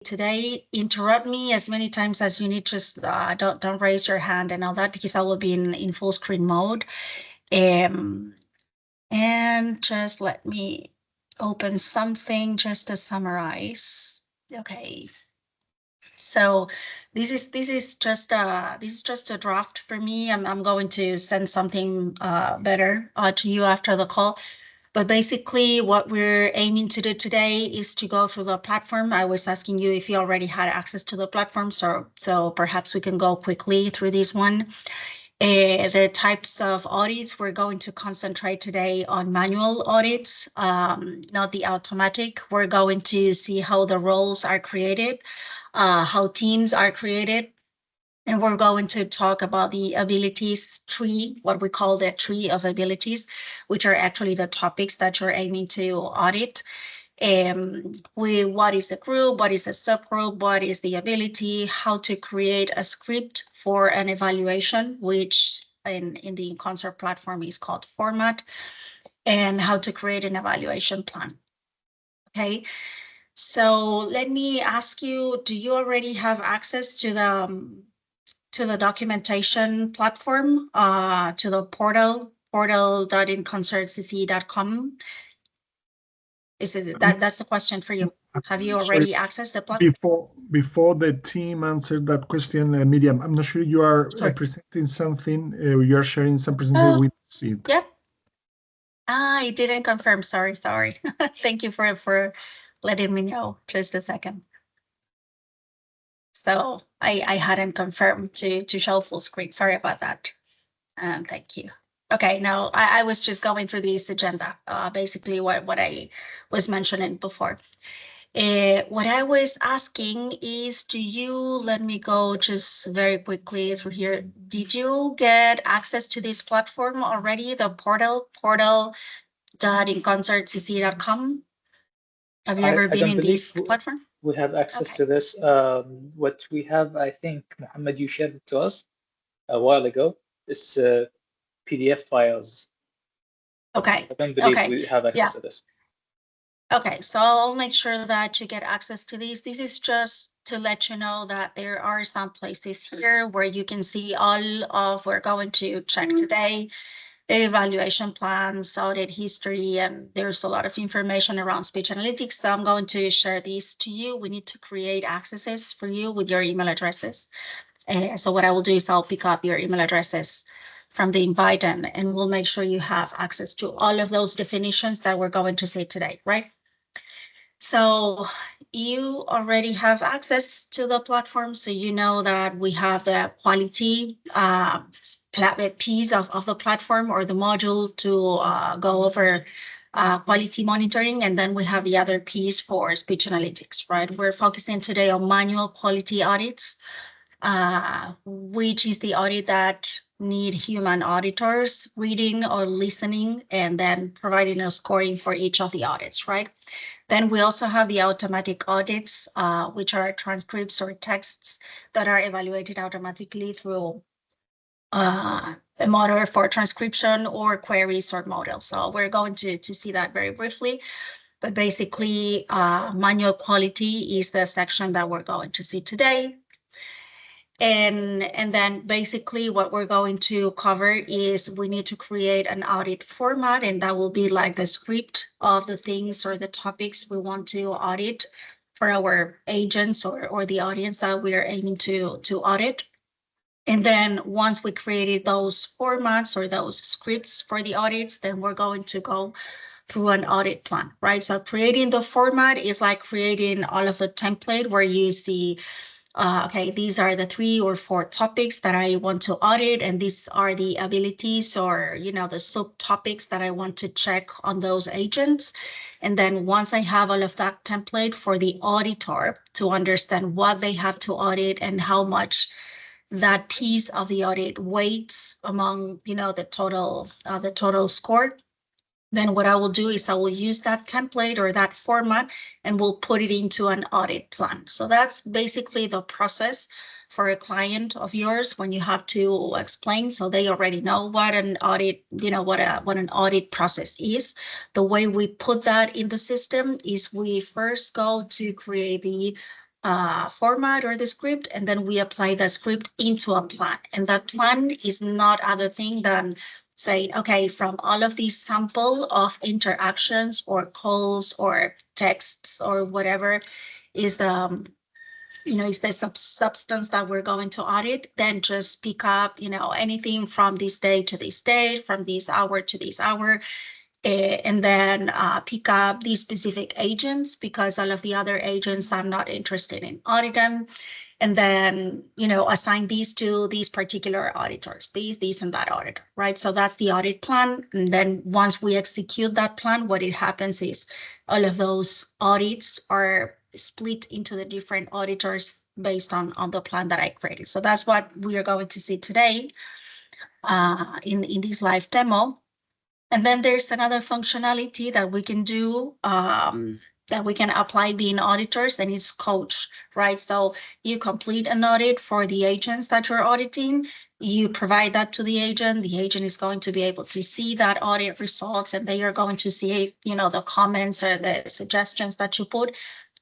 today. Interrupt me as many times as you need. Just don't raise your hand and all that, because I will be in full screen mode. And just let me open something just to summarize. Okay. So this is just a draft for me. I'm going to send something better to you after the call. But basically what we're aiming to do today is to go through the platform. I was asking you if you already had access to the platform, so perhaps we can go quickly through this one. The types of audits, we're going to concentrate today on manual audits, not the automatic. We're going to see how the roles are created, how teams are created. And we're going to talk about the abilities tree, what we call the tree of abilities, which are actually the topics that you're aiming to audit. What is a group, what is a subgroup, what is the ability, how to create a script for an evaluation, which in the inConcert platform is called format, and how to create an evaluation plan. Okay, so let me ask you, do you already have access to the documentation platform, to the portal.inconcertcc.com? That's the question for you. Have you already accessed the platform? Before the team answered that question, Miriam, I'm not sure you are presenting something. You are sharing some presentation with it. Yeah. I didn't confirm. Sorry. Thank you for letting me know. Just a second. So I hadn't confirmed to show full screen. Sorry about that. Thank you. Okay, now I was just going through this agenda, basically what I was mentioning before. What I was asking is, let me go just very quickly through here. Did you get access to this platform already, the portal.inconcertcc.com? Have you ever been in this platform? We have access to this. What we have, I think, Mohammed, you shared it to us a while ago. It's PDF files. Okay. I don't believe we have access to this. Okay, so I'll make sure that you get access to these. This is just to let you know that there are some places here where you can see all of, we're going to check today, evaluation plans, audit history, and there's a lot of information around speech analytics. So I'm going to share these to you. We need to create accesses for you with your email addresses. So what I will do is I'll pick up your email addresses from the invite, and we'll make sure you have access to all of those definitions that we're going to see today, right? So you already have access to the platform, so you know that we have the quality piece of the platform, or the module to go over quality monitoring, and then we have the other piece for speech analytics, right? We're focusing today on manual quality audits, which is the audit that need human auditors reading or listening and then providing a scoring for each of the audits, right? Then we also have the automatic audits, which are transcripts or texts that are evaluated automatically through a model for transcription or queries or models. So we're going to see that very briefly. But basically, manual quality is the section that we're going to see today. And then basically what we're going to cover is we need to create an audit format, and that will be like the script of the things or the topics we want to audit for our agents or the audience that we are aiming to audit. And then once we created those formats or those scripts for the audits, then we're going to go through an audit plan, right? So creating the format is like creating all of the template where you see, okay, these are the 3 or 4 topics that I want to audit, and these are the abilities or, the subtopics that I want to check on those agents. And then once I have all of that template for the auditor to understand what they have to audit and how much that piece of the audit weights among, the total score, then what I will do is I will use that template or that format and we'll put it into an audit plan. So that's basically the process for a client of yours when you have to explain, so they already know what an audit, what an audit process is. The way we put that in the system is we first go to create the format or the script, and then we apply the script into a plan. And that plan is not other thing than saying, okay, from all of these sample of interactions or calls or texts or whatever is is the substance that we're going to audit, then just pick up, anything from this day to this day, from this hour to this hour, and then pick up these specific agents because all of the other agents are not interested in audit them. And then, assign these to these particular auditors, these, and that auditor, right? So that's the audit plan. And then once we execute that plan, what it happens is all of those audits are split into the different auditors based on the plan that I created. So that's what we are going to see today in this live demo. And then there's another functionality that we can do that we can apply being auditors, and it's coach, right? So you complete an audit for the agents that you're auditing, you provide that to the agent is going to be able to see that audit results, and they are going to see, the comments or the suggestions that you put.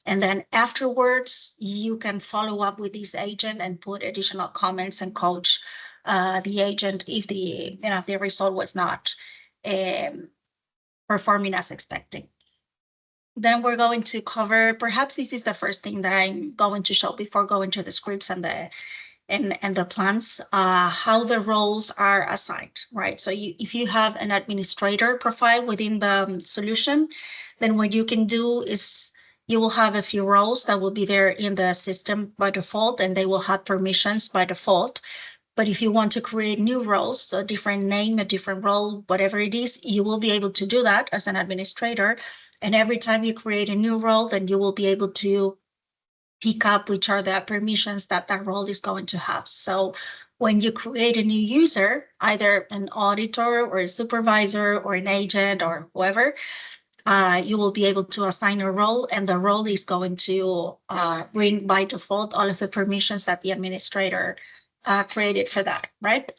And then afterwards, you can follow up with this agent and put additional comments and coach the agent if the result was not performing as expected. Then we're going to cover, perhaps this is the first thing that I'm going to show before going to the scripts and the plans, how the roles are assigned, right? So if you have an administrator profile within the solution, then what you can do is you will have a few roles that will be there in the system by default, and they will have permissions by default. But if you want to create new roles, a different name, a different role, whatever it is, you will be able to do that as an administrator. And every time you create a new role, then you will be able to pick up which are the permissions that role is going to have. So when you create a new user, either an auditor or a supervisor or an agent or whoever, you will be able to assign a role, and the role is going to bring by default all of the permissions that the administrator created for that, right?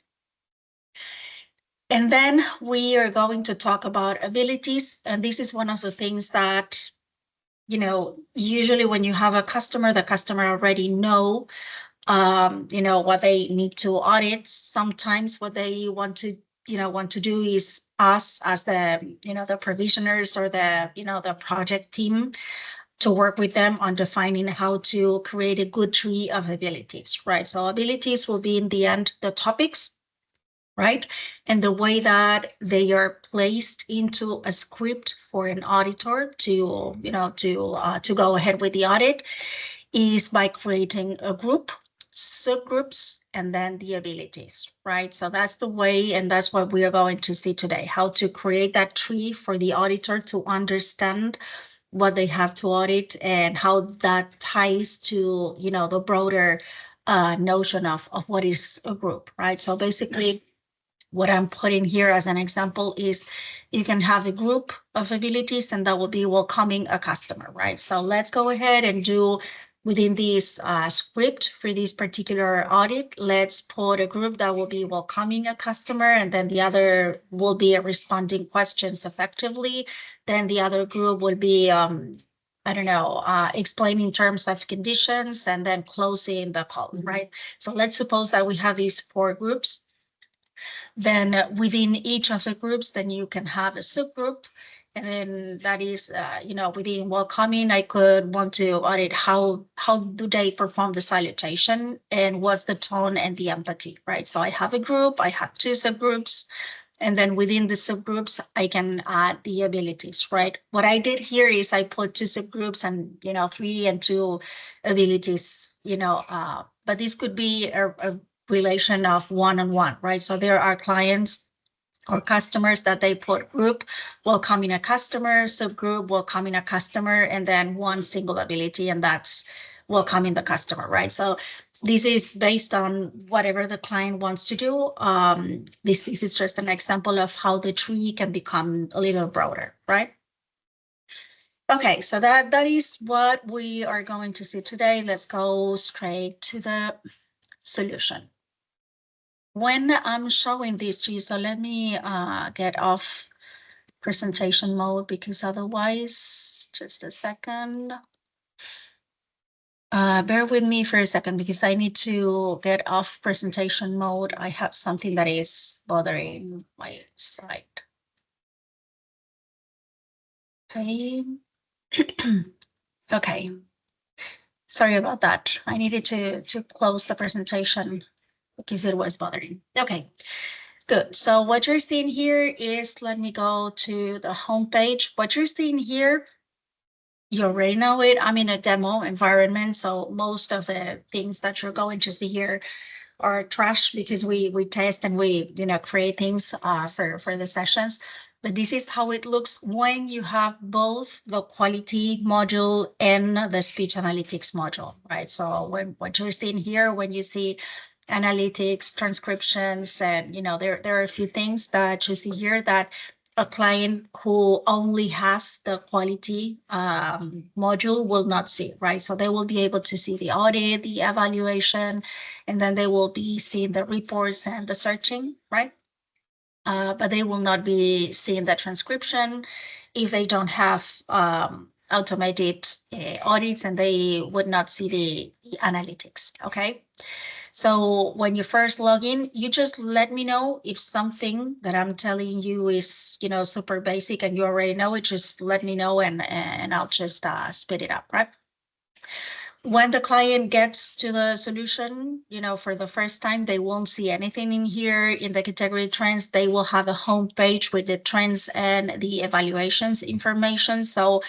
And then we are going to talk about abilities. And this is one of the things that, usually when you have a customer, the customer already know, what they need to audit. Sometimes what they want to do is us as the, the provisioners or the project team to work with them on defining how to create a good tree of abilities, right? So abilities will be in the end the topics, right? And the way that they are placed into a script for an auditor to, to go ahead with the audit is by creating a group, subgroups, and then the abilities, right? So that's the way, and that's what we are going to see today, how to create that tree for the auditor to understand what they have to audit and how that ties to, the broader notion of what is a group, right? So basically, what I'm putting here as an example is you can have a group of abilities, and that will be welcoming a customer, right? So let's go ahead and do within this script for this particular audit, let's put a group that will be welcoming a customer, and then the other will be responding questions effectively. Then the other group will be, explaining terms of conditions, and then closing the call, right? So let's suppose that we have these 4 groups. Then within each of the groups, then you can have a subgroup. And then that is, within welcoming, I could want to audit how do they perform the salutation and what's the tone and the empathy, right? So I have a group, I have 2 subgroups, and then within the subgroups, I can add the abilities, right? What I did here is I put 2 subgroups and, 3 and 2 abilities, but this could be a relation of one-on-one, right? So there are clients or customers that they put group welcoming a customer, subgroup welcoming a customer, and then one single ability, and that's welcoming the customer, right? So this is based on whatever the client wants to do. This is just an example of how the tree can become a little broader, right? Okay, so that is what we are going to see today. Let's go straight to the solution. When I'm showing this to you, so let me get off presentation mode, because otherwise, just a second. Bear with me for a second because I need to get off presentation mode. I have something that is bothering my site. Okay. Okay. Sorry about that. I needed to close the presentation because it was bothering. Okay, good. So what you're seeing here is, let me go to the home page. What you're seeing here, you already know it. I'm in a demo environment, so most of the things that you're going to see here are trash because we test and we create things for the sessions. But this is how it looks when you have both the quality module and the speech analytics module, right? So when what you're seeing here, when you see analytics, transcriptions, and there are a few things that you see here that a client who only has the quality module will not see, right? So they will be able to see the audit, the evaluation, and then they will be seeing the reports and the searching, right? But they will not be seeing the transcription if they don't have automated audits, and they would not see the analytics, okay? So when you first log in, you just let me know if something that I'm telling you is, super basic and you already know it, just let me know and I'll just speed it up, right? When the client gets to the solution, for the first time, they won't see anything in here in the category trends. They will have a home page with the trends and the evaluations information. So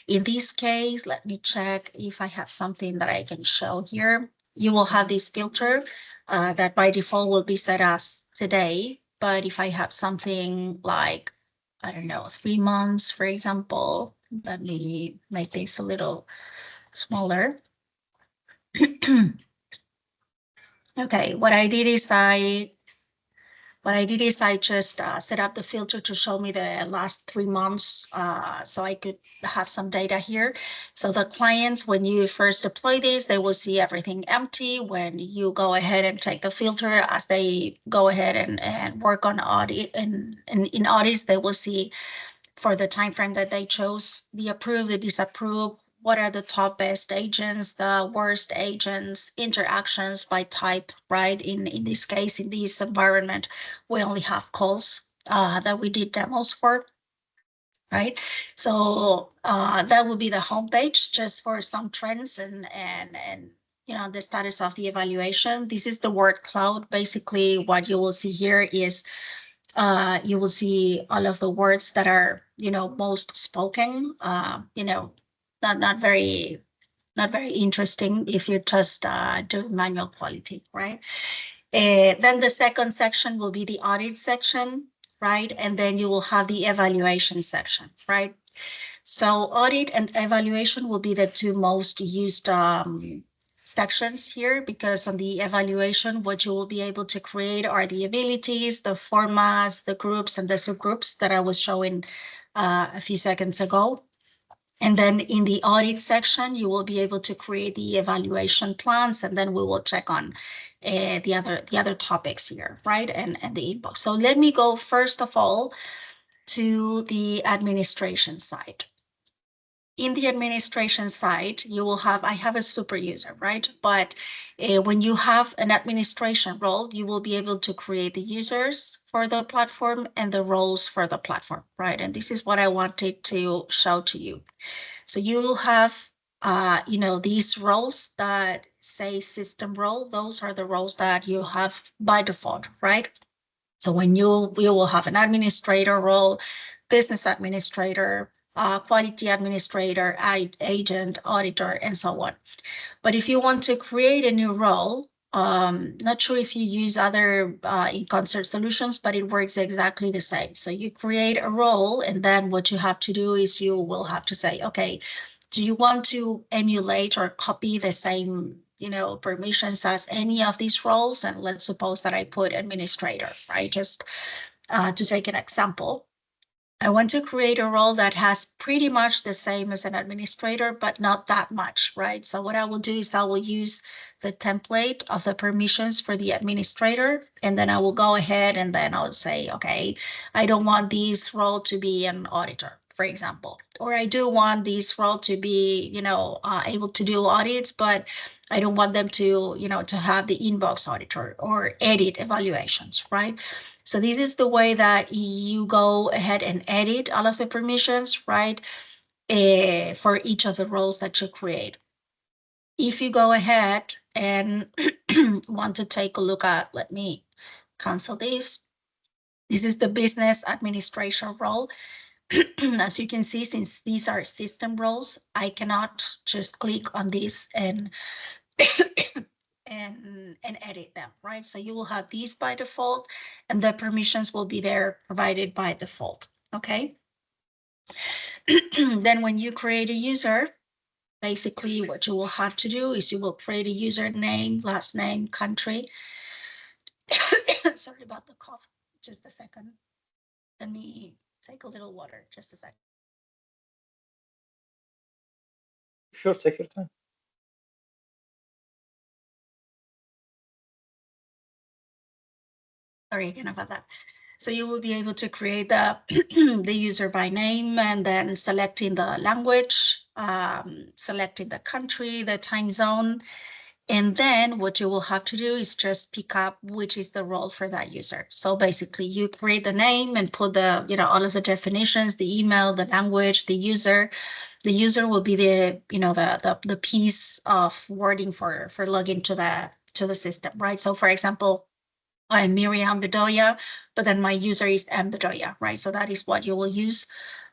in this case, let me check if I have something that I can show here. You will have this filter that by default will be set as today. But if I have something like, I don't know, 3 months, for example, let me make this a little smaller. Okay, what I did is I just set up the filter to show me the last 3 months, so I could have some data here. So the clients, when you first deploy this, they will see everything empty. When you go ahead and take the filter, as they go ahead and work on audit, and in audits, they will see for the time frame that they chose, the approved, the disapproved, what are the top best agents, the worst agents, interactions by type, right? In this case, in this environment, we only have calls that we did demos for, right? So that will be the homepage just for some trends and the status of the evaluation. This is the word cloud. Basically, what you will see here is you will see all of the words that are, most spoken, not very interesting if you're just doing manual quality, right? Then the second section will be the audit section, right? And then you will have the evaluation section, right? So audit and evaluation will be the two most used sections here, because on the evaluation, what you will be able to create are the abilities, the formats, the groups, and the subgroups that I was showing a few seconds ago. And then in the audit section, you will be able to create the evaluation plans, and then we will check on the other topics here, right? And the inbox. So let me go first of all to the administration side. In the administration side, you will have, I have a super user, right? But when you have an administration role, you will be able to create the users for the platform and the roles for the platform, right? And this is what I wanted to show to you. So you have, these roles that say system role, those are the roles that you have by default, right? So when you will have an administrator role, business administrator, quality administrator, agent, auditor, and so on. But if you want to create a new role, not sure if you use other inConcert solutions, but it works exactly the same. So you create a role, and then what you have to do is you will have to say, okay, do you want to emulate or copy the same permissions as any of these roles? And let's suppose that I put administrator, right? Just to take an example. I want to create a role that has pretty much the same as an administrator, but not that much, right? So what I will do is I will use the template of the permissions for the administrator, and then I will go ahead and then I'll say, okay, I don't want this role to be an auditor, for example, or I do want this role to be, able to do audits, but I don't want them to, to have the inbox auditor or edit evaluations, right? So this is the way that you go ahead and edit all of the permissions, right? For each of the roles that you create. If you go ahead and want to take a look at, let me cancel this. This is the business administration role. As you can see, since these are system roles, I cannot just click on this and and edit them, right? So you will have these by default, and the permissions will be there provided by default, okay? Then when you create a user, basically what you will have to do is you will create a username, last name, country. Sorry about the cough, just a second. Let me take a little water, just a second. Sure, take your time. Sorry again about that. So you will be able to create the, the user by name and then selecting the language, selecting the country, the time zone. And then what you will have to do is just pick up which is the role for that user. So basically you create the name and put the, all of the definitions, the email, the language, the user. The user will be the, the piece of wording for login to the system, right? So for example, I'm Miriam Bedoya, but then my user is M Bedoya, right? So that is what you will use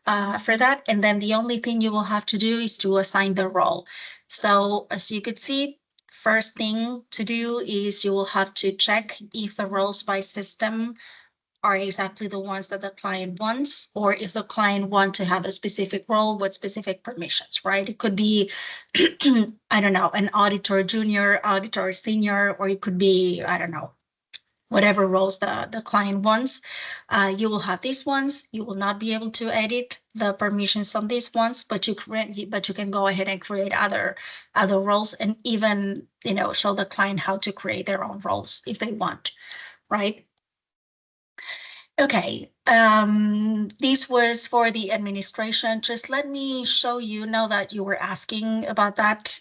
for that. And then the only thing you will have to do is to assign the role. So as you could see, first thing to do is you will have to check if the roles by system are exactly the ones that the client wants, or if the client wants to have a specific role with specific permissions, right? It could be, I don't know, an auditor junior, auditor senior, or it could be, I don't know, whatever roles the client wants. You will have these ones. You will not be able to edit the permissions on these ones, but you can go ahead and create other roles, and even show the client how to create their own roles if they want, right? Okay, this was for the administration. Just let me show you, now that you were asking about that.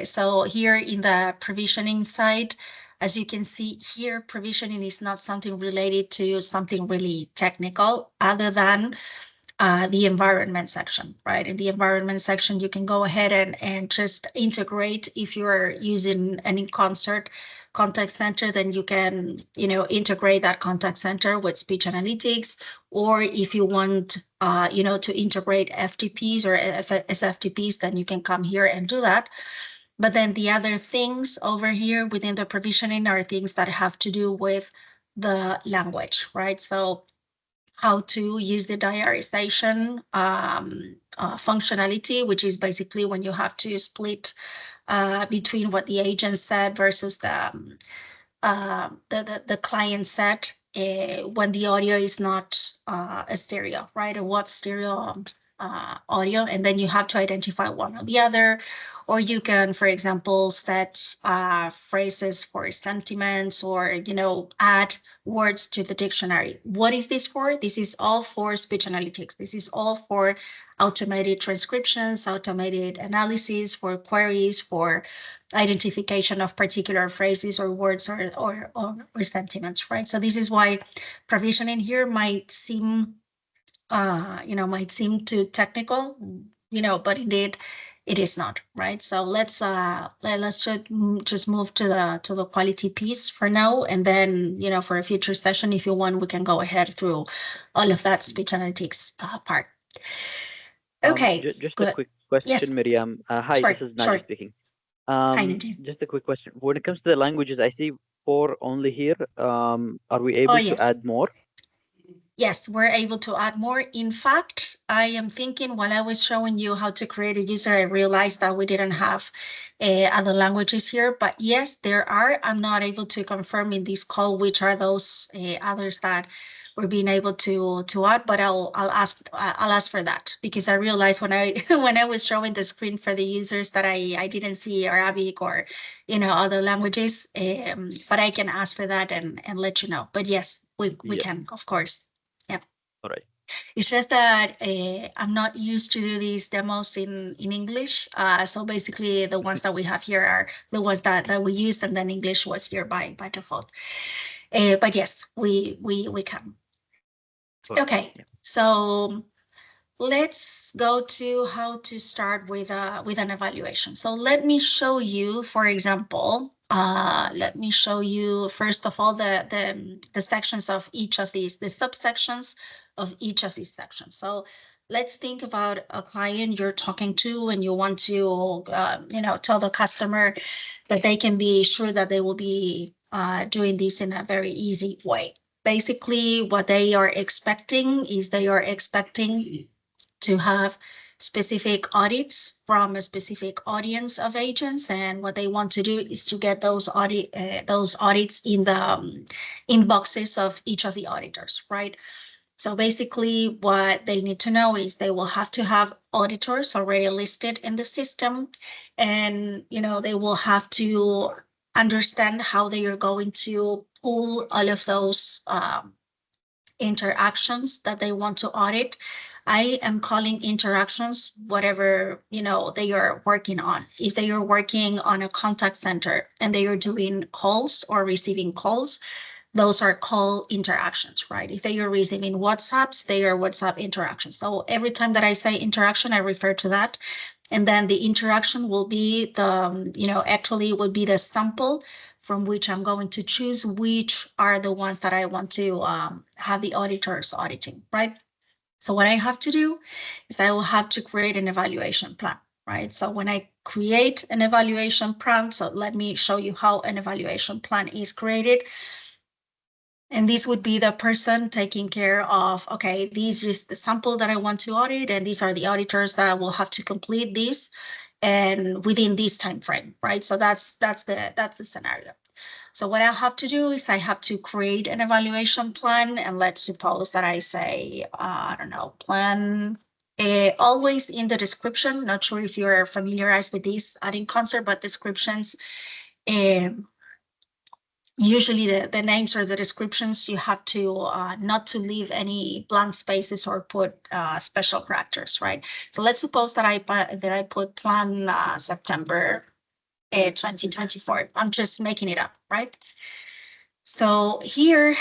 So here in the provisioning side, as you can see here, provisioning is not something related to something really technical, other than the environment section, right? In the environment section, you can go ahead and just integrate. If you're using an inConcert contact center, then you can, integrate that contact center with speech analytics. Or if you want, to integrate FTPs or SFTPs, then you can come here and do that. But then the other things over here within the provisioning are things that have to do with the language, right? So how to use the diarization functionality, which is basically when you have to split between what the agent said versus the client said, when the audio is not a stereo, right? A WAV stereo audio, and then you have to identify one or the other. Or you can, for example, set phrases for sentiments, or add words to the dictionary. What is this for? This is all for speech analytics. This is all for automated transcriptions, automated analysis, for queries, for identification of particular phrases or words or sentiments, right? So this is why provisioning here might seem too technical, but indeed it is not, right? So let's just move to the quality piece for now, and then for a future session, if you want, we can go ahead through all of that speech analytics part. Okay, just good. A quick question, Yes. Miriam. Hi, Sure, this is sure. Naji speaking. Hi, Nadine. Just a quick question. When it comes to the languages, I see 4 only here. Are we able yes. to add more? Yes, we're able to add more. In fact, I am thinking, while I was showing you how to create a user, I realized that we didn't have other languages here. But yes, there are. I'm not able to confirm in this call which are those others that we're being able to add. But I'll ask for that, because I realized when I when I was showing the screen for the users that I didn't see Arabic or other languages. But I can ask for that and let you know. But yes, we Yeah. can, of course. Yeah. All right. It's just that I'm not used to do these demos in English. So basically the ones that we have here are the ones that we used, and then English was here by default. But yes, we can. Okay, so let's go to how to start with an evaluation. So let me show you, for example, let me show you first of all the sections of each of these, the subsections of each of these sections. So let's think about a client you're talking to and you want to tell the customer that they can be sure that they will be doing this in a very easy way. Basically, what they are expecting is they are expecting to have specific audits from a specific audience of agents, and what they want to do is to get those audits in the inboxes of each of the auditors, right? So basically what they need to know is they will have to have auditors already listed in the system, and they will have to understand how they are going to pull all of those interactions that they want to audit. I am calling interactions whatever they are working on. If they are working on a contact center and they are doing calls or receiving calls, those are call interactions, right? If they are receiving WhatsApps, they are WhatsApp interactions. So every time that I say interaction, I refer to that. And then the interaction will be actually would be the sample from which I'm going to choose which are the ones that I want to have the auditors auditing, right? So what I have to do is I will have to create an evaluation plan, right? So when I create an evaluation plan, so let me show you how an evaluation plan is created. And this would be the person taking care of, okay, this is the sample that I want to audit, and these are the auditors that will have to complete this and within this time frame, right? So that's the scenario. So what I have to do is I have to create an evaluation plan, and let's suppose that I say, I don't know, plan, always in the description. Not sure if you're familiarized with this at inConcert, but descriptions, usually the names or the descriptions, you have to not to leave any blank spaces or put special characters, right? So let's suppose that I put plan September 2024. I'm just making it up, right? So here,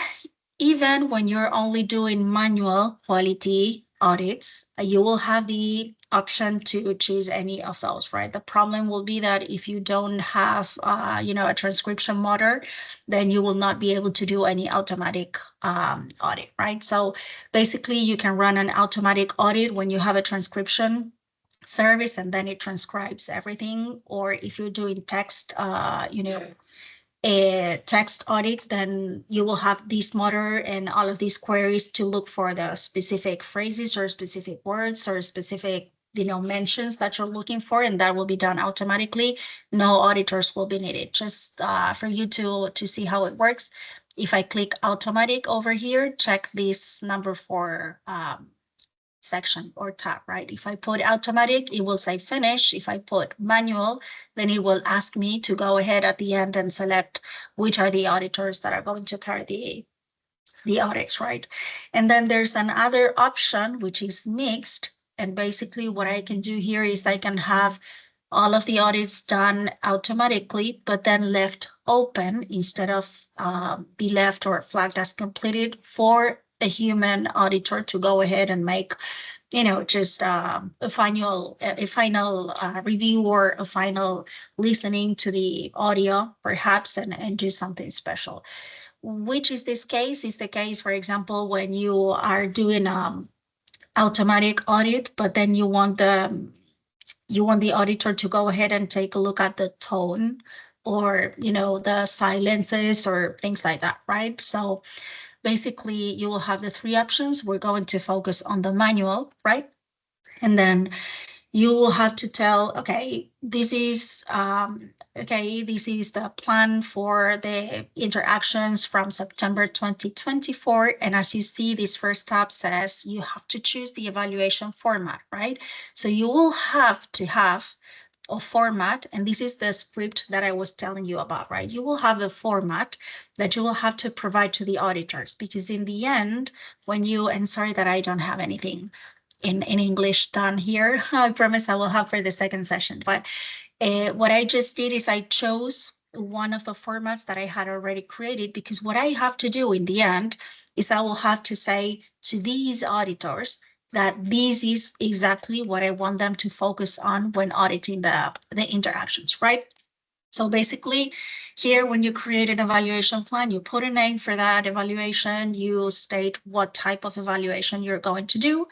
even when you're only doing manual quality audits, you will have the option to choose any of those, right? The problem will be that if you don't have, a transcription motor, then you will not be able to do any automatic audit, right? So basically, you can run an automatic audit when you have a transcription service, and then it transcribes everything. Or if you're doing text, text audits, then you will have this motor and all of these queries to look for the specific phrases or specific words or specific mentions that you're looking for, and that will be done automatically. No auditors will be needed. Just for you to see how it works, if I click automatic over here, check this number 4 section or tab, right? If I put automatic, it will say finish. If I put manual, then it will ask me to go ahead at the end and select which are the auditors that are going to carry the audits, right? And then there's another option, which is mixed. And basically what I can do here is I can have all of the audits done automatically, but then left open instead of be left or flagged as completed for a human auditor to go ahead and make, just a final review or a final listening to the audio, perhaps, and do something special. Which is this case? Is the case, for example, when you are doing automatic audit, but then you want the auditor to go ahead and take a look at the tone or the silences or things like that, right? So basically you will have the 3 options. We're going to focus on the manual, right? And then you will have to tell, okay, this is the plan for the interactions from September 2024. And as you see, this first tab says you have to choose the evaluation format, right? So you will have to have of format, and this is the script that I was telling you about, right? You will have a format that you will have to provide to the auditors, because in the end, when you, and sorry that I don't have anything in English done here, I promise I will have for the second session, but what I just did is I chose one of the formats that I had already created, because what I have to do in the end is I will have to say to these auditors that this is exactly what I want them to focus on when auditing the interactions, right? So basically here, when you create an evaluation plan, you put a name for that evaluation, you state what type of evaluation you're going to do,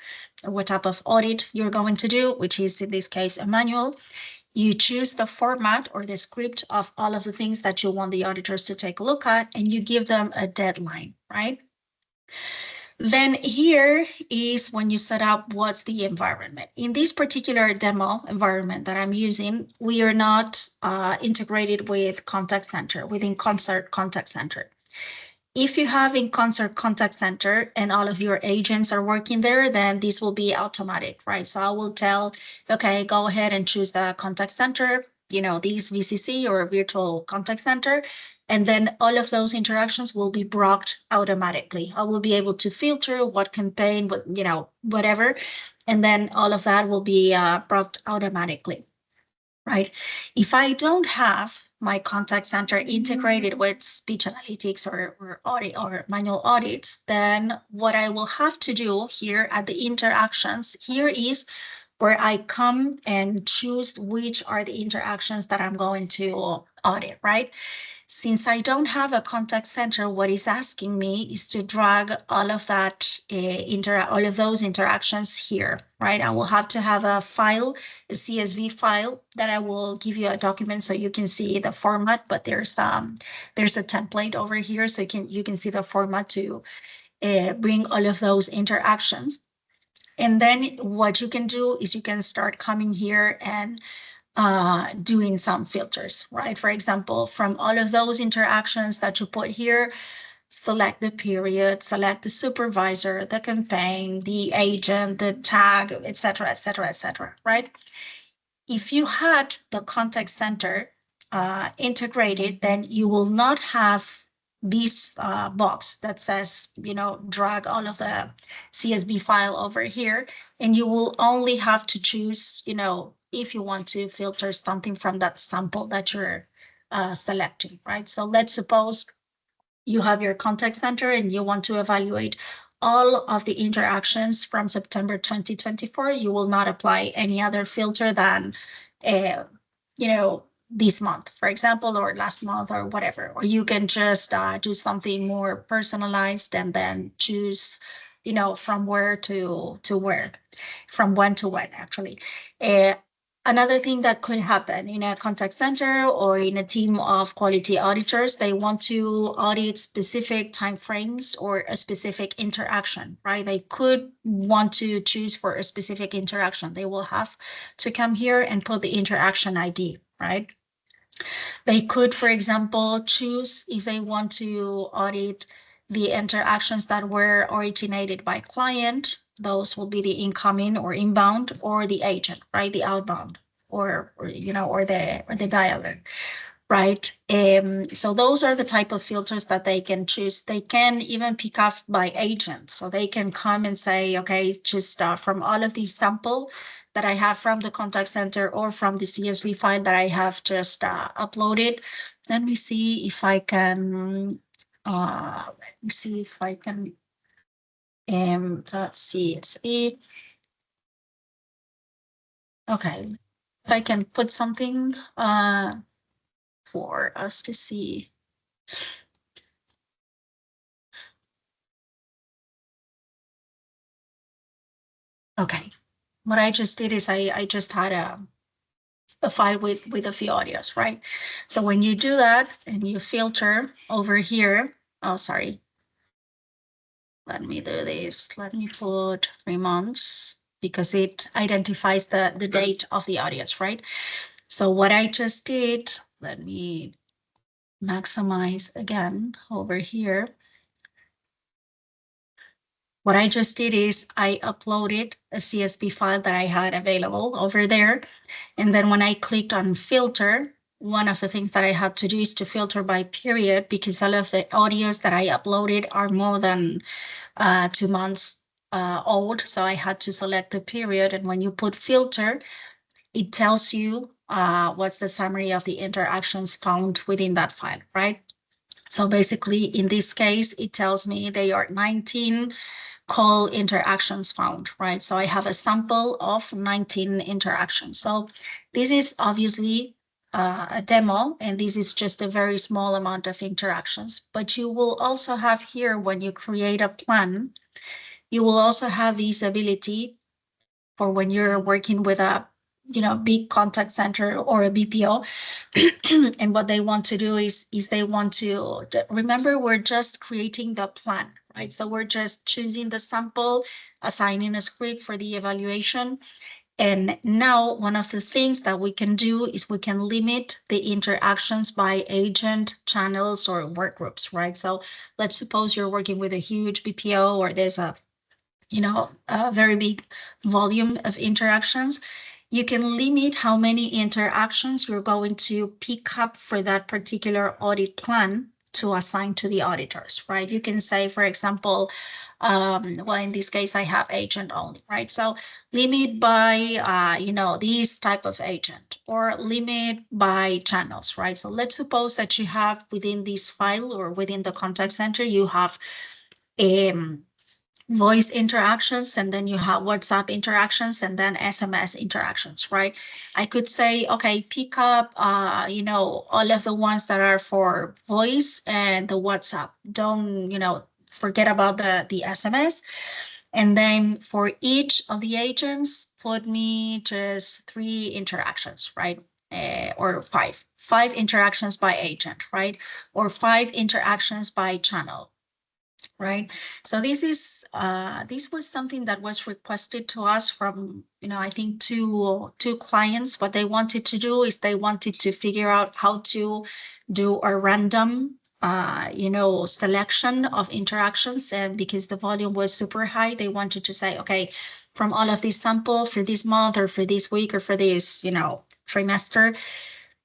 what type of audit you're going to do, which is in this case a manual. You choose the format or the script of all of the things that you want the auditors to take a look at, and you give them a deadline, right? Then here is when you set up what's the environment. In this particular demo environment that I'm using, we are not integrated with contact center, with inConcert contact center. If you have inConcert contact center and all of your agents are working there, then this will be automatic, right? So I will tell, okay, go ahead and choose the contact center, you know, this VCC or virtual contact center. And then all of those interactions will be brought automatically. I will be able to filter what campaign, what, you know, whatever. And then all of that will be brought automatically, right? If I don't have my contact center integrated with speech analytics or audit or manual audits, then what I will have to do here at the interactions, here is where I come and choose which are the interactions that I'm going to audit, right? Since I don't have a contact center, what it's asking me is to drag all of that, all of those interactions here, right? I will have to have a file, a CSV file that I will give you a document so you can see the format, but there's a template over here so you can see the format to bring all of those interactions. And then what you can do is you can start coming here and doing some filters, right? For example, from all of those interactions that you put here, select the period, select the supervisor, the campaign, the agent, the tag, etc., etc., etc., right? If you had the contact center integrated, then you will not have this box that says, you know, drag all of the CSV file over here, and you will only have to choose, you know, if you want to filter something from that sample that you're selecting, right? So let's suppose you have your contact center and you want to evaluate all of the interactions from September 2024, you will not apply any other filter than, you know, this month, for example, or last month or whatever. Or you can just do something more personalized and then choose, you know, from where to where, from when to when, actually. Another thing that could happen in a contact center or in a team of quality auditors, they want to audit specific timeframes or a specific interaction, right? They could want to choose for a specific interaction. They will have to come here and put the interaction ID, right? They could, for example, choose if they want to audit the interactions that were originated by client. Those will be the incoming or inbound, or the agent, right? The outbound, or you know, or the dialer, right? So those are the type of filters that they can choose. They can even pick up by agent. So they can come and say, okay, just from all of these sample that I have from the contact center or from the CSV file that I have just uploaded. Let me see if I can, let's see if I can, let's see. Okay, if I can put something for us to see. Okay, what I just did is I just had a file with a few audios, right? So when you do that and you filter over here, oh, sorry. Let me do this. Let me put 3 months because it identifies the date of the audios, right? So what I just did, let me maximize again over here. What I just did is I uploaded a CSV file that I had available over there. And then when I clicked on filter, one of the things that I had to do is to filter by period, because all of the audios that I uploaded are more than 2 months old. So I had to select the period. And when you put filter, it tells you what's the summary of the interactions found within that file, right? So basically, in this case, it tells me they are 19 call interactions found, right? So I have a sample of 19 interactions. So this is obviously a demo, and this is just a very small amount of interactions. But you will also have here, when you create a plan, you will also have this ability for when you're working with a big contact center or a BPO. And what they want to do is they want to remember, we're just creating the plan, right? So we're just choosing the sample, assigning a script for the evaluation. And now one of the things that we can do is we can limit the interactions by agent, channels, or work groups, right? So let's suppose you're working with a huge BPO, or there's a very big volume of interactions. You can limit how many interactions you're going to pick up for that particular audit plan to assign to the auditors, right? You can say, for example, well, in this case, I have agent only, right? So limit by, this type of agent, or limit by channels, right? So let's suppose that you have within this file, or within the contact center, you have voice interactions, and then you have WhatsApp interactions, and then SMS interactions, right? I could say, okay, pick up, all of the ones that are for voice and the WhatsApp. Don't, forget about the SMS. And then for each of the agents, put me just 3 interactions, right? Or five interactions by agent, right? Or 5 interactions by channel, right? So this was something that was requested to us from, I think two clients. What they wanted to do is they wanted to figure out how to do a random selection of interactions. And because the volume was super high, they wanted to say, okay, from all of these samples for this month, or for this week, or for this trimester,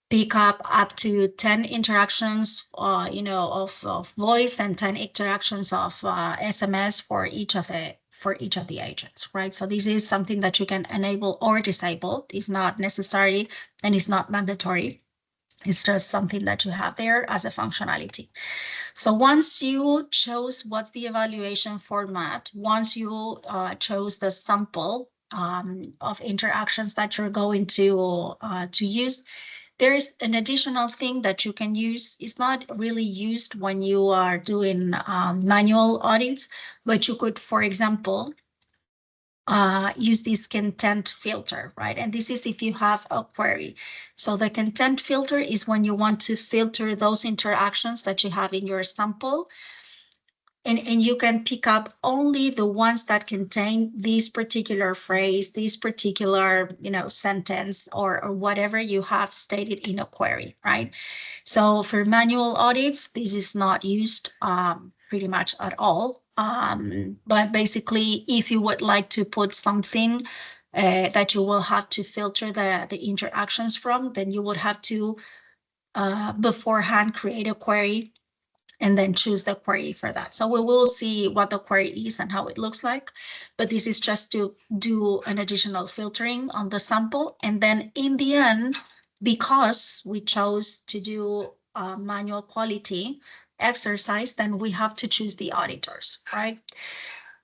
pick up to 10 interactions, of voice, and 10 interactions of SMS for each of the agents, right? So this is something that you can enable or disable. It's not necessary and it's not mandatory. It's just something that you have there as a functionality. So once you chose what's the evaluation format, once you chose the sample of interactions that you're going to use, there's an additional thing that you can use. It's not really used when you are doing manual audits, but you could, for example, use this content filter, right? And this is if you have a query. So the content filter is when you want to filter those interactions that you have in your sample. And you can pick up only the ones that contain this particular phrase, this particular, sentence, or whatever you have stated in a query, right? So for manual audits, this is not used pretty much at all. But basically, if you would like to put something that you will have to filter the interactions from, then you would have to beforehand create a query and then choose the query for that. So we will see what the query is and how it looks like, but this is just to do an additional filtering on the sample. And then in the end, because we chose to do a manual quality exercise, then we have to choose the auditors, right?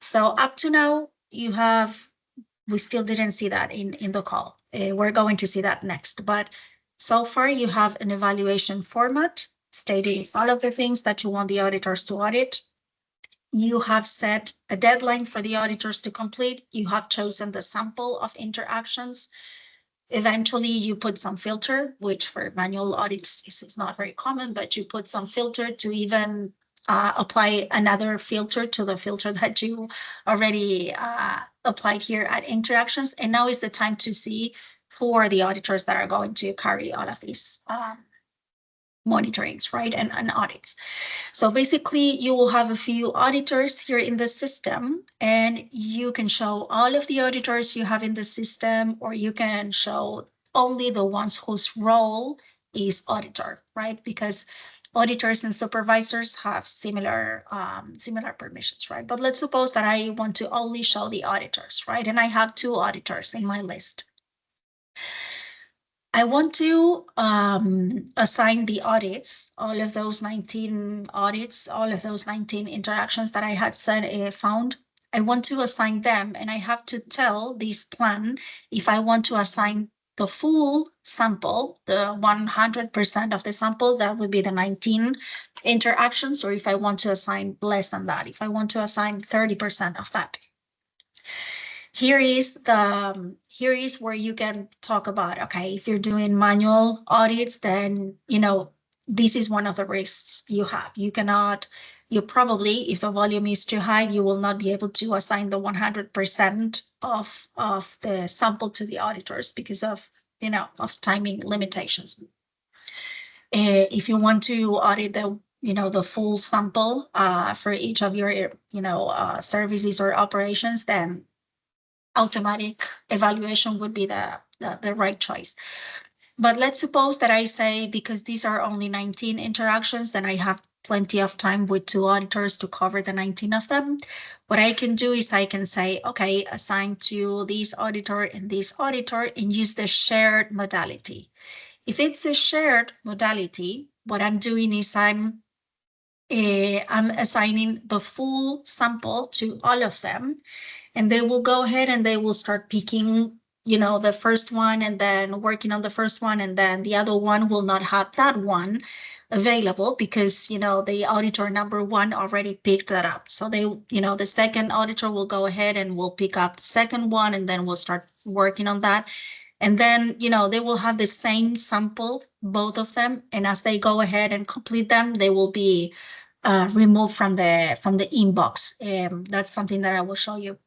So up to now, we still didn't see that in the call. We're going to see that next, but so far you have an evaluation format stating all of the things that you want the auditors to audit. You have set a deadline for the auditors to complete. You have chosen the sample of interactions. Eventually, you put some filter, which for manual audits is not very common, but you put some filter to even apply another filter to the filter that you already applied here at interactions. And now is the time to see who are the auditors that are going to carry all of these monitorings, right, and audits. So basically, you will have a few auditors here in the system, and you can show all of the auditors you have in the system, or you can show only the ones whose role is auditor, right? Because auditors and supervisors have similar permissions, right? But let's suppose that I want to only show the auditors, right? And I have 2 auditors in my list. I want to assign the audits, all of those 19 audits, all of those 19 interactions that I had found. I want to assign them, and I have to tell this plan if I want to assign the full sample, the 100% of the sample, that would be the 19 interactions, or if I want to assign less than that, if I want to assign 30% of that. Here is where you can talk about, okay, if you're doing manual audits, then, this is one of the risks you have. You probably, if the volume is too high, you will not be able to assign the 100% of the sample to the auditors because of timing limitations. If you want to audit the full sample for each of your services or operations, then automatic evaluation would be the right choice. But let's suppose that I say, because these are only 19 interactions, then I have plenty of time with 2 auditors to cover the 19 of them. What I can do is I can say, okay, assign to this auditor and use the shared modality. If it's a shared modality, what I'm doing is I'm assigning the full sample to all of them, and they will go ahead and they will start picking, the first one, and then working on the first one, and then the other one will not have that one available because, the auditor number 1 already picked that up. So the second auditor will go ahead and will pick up the second one, and then we'll start working on that. And then, they will have the same sample, both of them. And as they go ahead and complete them, they will be removed from the inbox. That's something that I will show you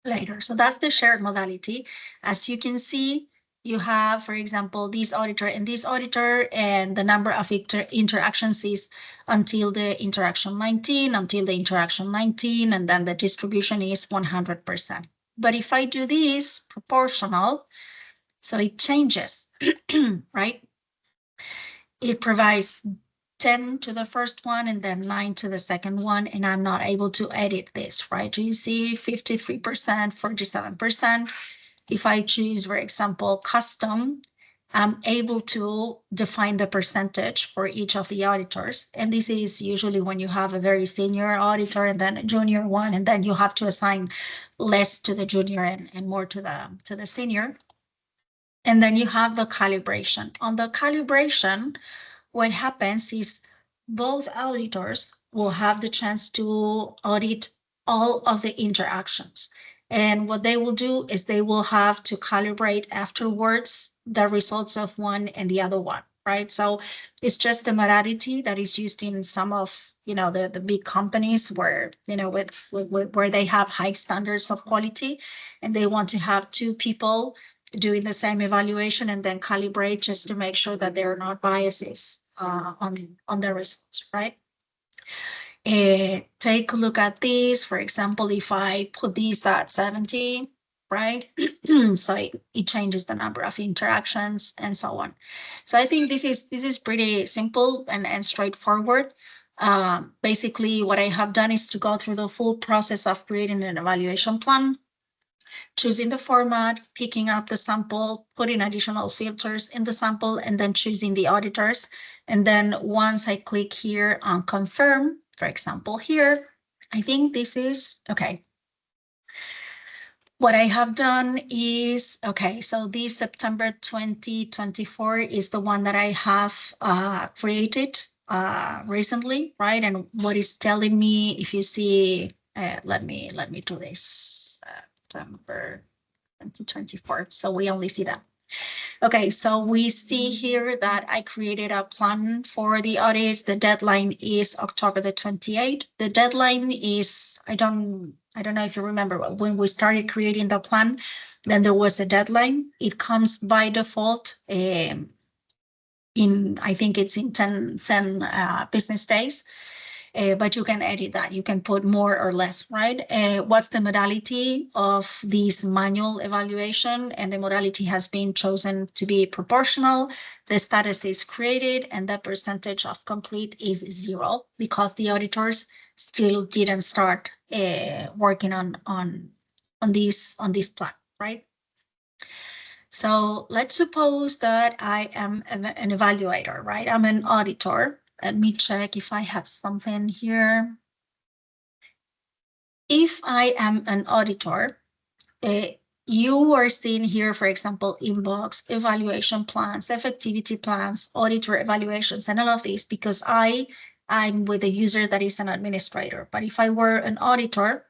later. So that's the shared modality. As you can see, you have, for example, this auditor and this auditor, and the number of interactions is until the interaction 19, and then the distribution is 100%. But if I do this proportional, so it changes, right? It provides 10 to the first one and then 9 to the second one, and I'm not able to edit this, right? You see 53%, 47%. If I choose, for example, custom, I'm able to define the percentage for each of the auditors. And this is usually when you have a very senior auditor and then a junior one, and then you have to assign less to the junior and more to the senior. And then you have the calibration. On the calibration, what happens is both auditors will have the chance to audit all of the interactions. And what they will do is they will have to calibrate afterwards the results of one and the other one, right? So it's just a modality that is used in some of, the big companies where, where they have high standards of quality, and they want to have 2 people doing the same evaluation and then calibrate just to make sure that there are not biases on the results, right? Take a look at this. For example, if I put these at 70, right? So it changes the number of interactions and so on. So I think this is pretty simple and straightforward. Basically, what I have done is to go through the full process of creating an evaluation plan, choosing the format, picking up the sample, putting additional filters in the sample, and then choosing the auditors. And then once I click here on confirm, for example, here, I think this is okay. What I have done is, okay, so this September 2024 is the one that I have created recently, right? And what it's telling me, if you see, let me do this. September 2024. So we only see that. Okay, so we see here that I created a plan for the audits. The deadline is October the 28th. The deadline is, I don't know if you remember, when we started creating the plan, then there was a deadline. It comes by default I think it's in 10 business days. But you can edit that. You can put more or less, right? What's the modality of this manual evaluation? And the modality has been chosen to be proportional. The status is created, and the percentage of complete is 0 because the auditors still didn't start working on this plan, right? So let's suppose that I am an evaluator, right? I'm an auditor. Let me check if I have something here. If I am an auditor, you are seeing here, for example, inbox, evaluation plans, effectivity plans, auditor evaluations, and all of these because I'm with a user that is an administrator. But if I were an auditor,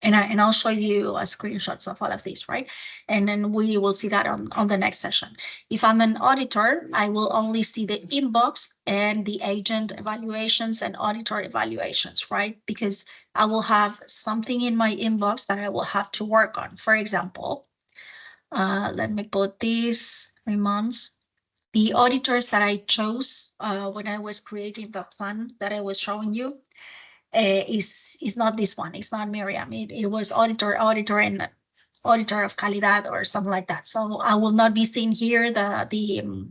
and I'll show you screenshots of all of these, right? And then we will see that on the next session. If I'm an auditor, I will only see the inbox and the agent evaluations and auditor evaluations, right? Because I will have something in my inbox that I will have to work on. For example, let me put these 3 months. The auditors that I chose when I was creating the plan that I was showing you, is not this one. It's not Miriam. It was auditor, and auditor of calidad or something like that. So I will not be seeing here the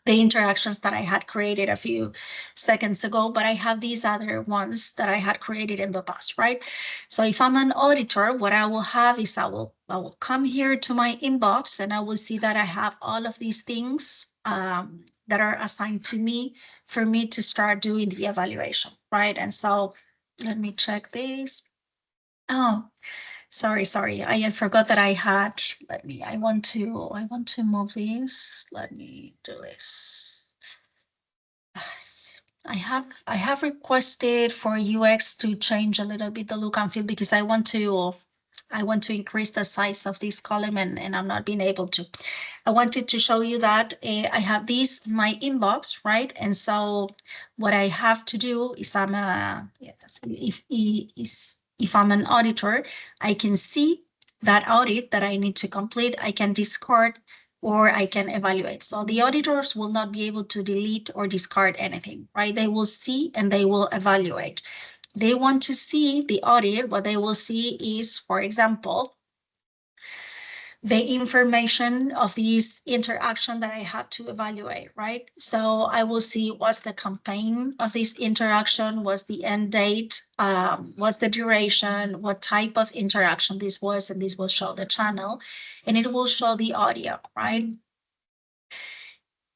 interactions that I had created a few seconds ago, but I have these other ones that I had created in the past, right? So if I'm an auditor, what I will have is I will come here to my inbox and I will see that I have all of these things that are assigned to me for me to start doing the evaluation, right? And so let me check this. Oh, sorry. I forgot that I had, I want to move this. Let me do this. I have requested for UX to change a little bit the look and feel because I want to increase the size of this column and I'm not being able to. I wanted to show you that I have this in my inbox, right? And so what I have to do is if I'm an auditor, I can see that audit that I need to complete. I can discard or I can evaluate. So the auditors will not be able to delete or discard anything, right? They will see and they will evaluate. They want to see the audit. What they will see is, for example, the information of this interaction that I have to evaluate, right? So I will see what's the campaign of this interaction, what's the end date, what's the duration, what type of interaction this was, and this will show the channel, and it will show the audio, right?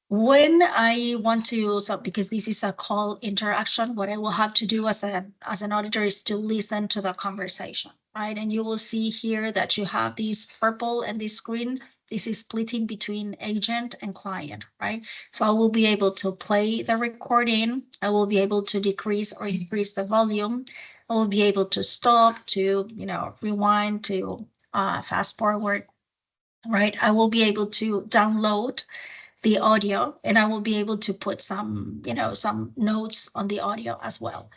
When I want to, so because this is a call interaction, what I will have to do as an auditor is to listen to the conversation, right? And you will see here that you have this purple and this green. This is splitting between agent and client, right? So I will be able to play the recording. I will be able to decrease or increase the volume. I will be able to stop, to, rewind, to fast forward, right? I will be able to download the audio and I will be able to put some notes on the audio as well.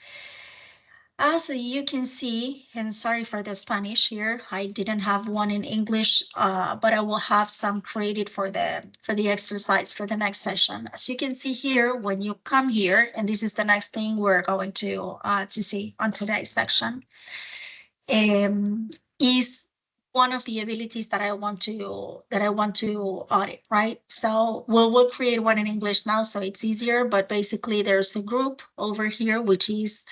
As you can see, and sorry for the Spanish here, I didn't have one in English, but I will have some created for the exercise for the next session. As you can see here, when you come here, and this is the next thing we're going to see on today's section, is one of the abilities that I want to audit, right? So we'll create one in English now, so it's easier. But basically, there's a group over here which is,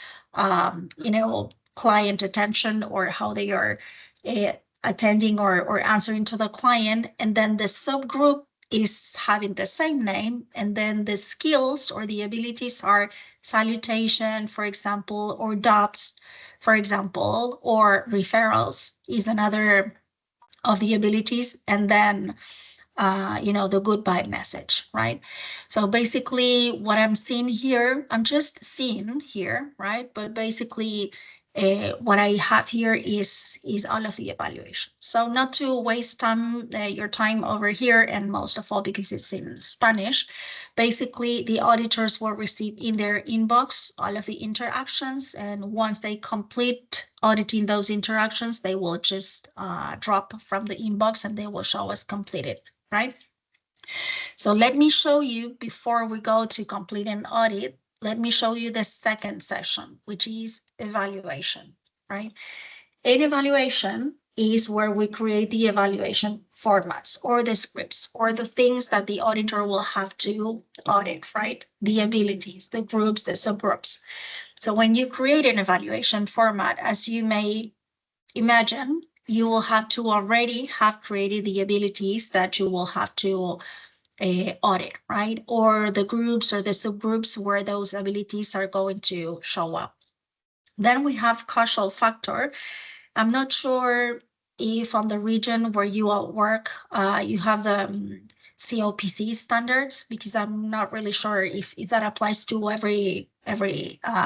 client attention, or how they are attending or answering to the client, and then the subgroup is having the same name, and then the skills or the abilities are salutation, for example, or DOPS, for example, or referrals is another of the abilities, and then the goodbye message, right? So basically what I'm seeing here, I'm just seeing here, right? But basically what I have here is all of the evaluation. So not to waste your time over here, and most of all because it's in Spanish, basically the auditors will receive in their inbox all of the interactions, and once they complete auditing those interactions, they will just drop from the inbox and they will show us completed, right? So let me show you, before we go to complete an audit, let me show you the second session, which is evaluation, right? An evaluation is where we create the evaluation formats or the scripts or the things that the auditor will have to audit, right? The abilities, the groups, the subgroups. So when you create an evaluation format, as you may imagine, you will have to already have created the abilities that you will have to audit, right? Or the groups or the subgroups where those abilities are going to show up. Then we have causal factor. I'm not sure if on the region where you all work, you have the COPC standards, because I'm not really sure if that applies to every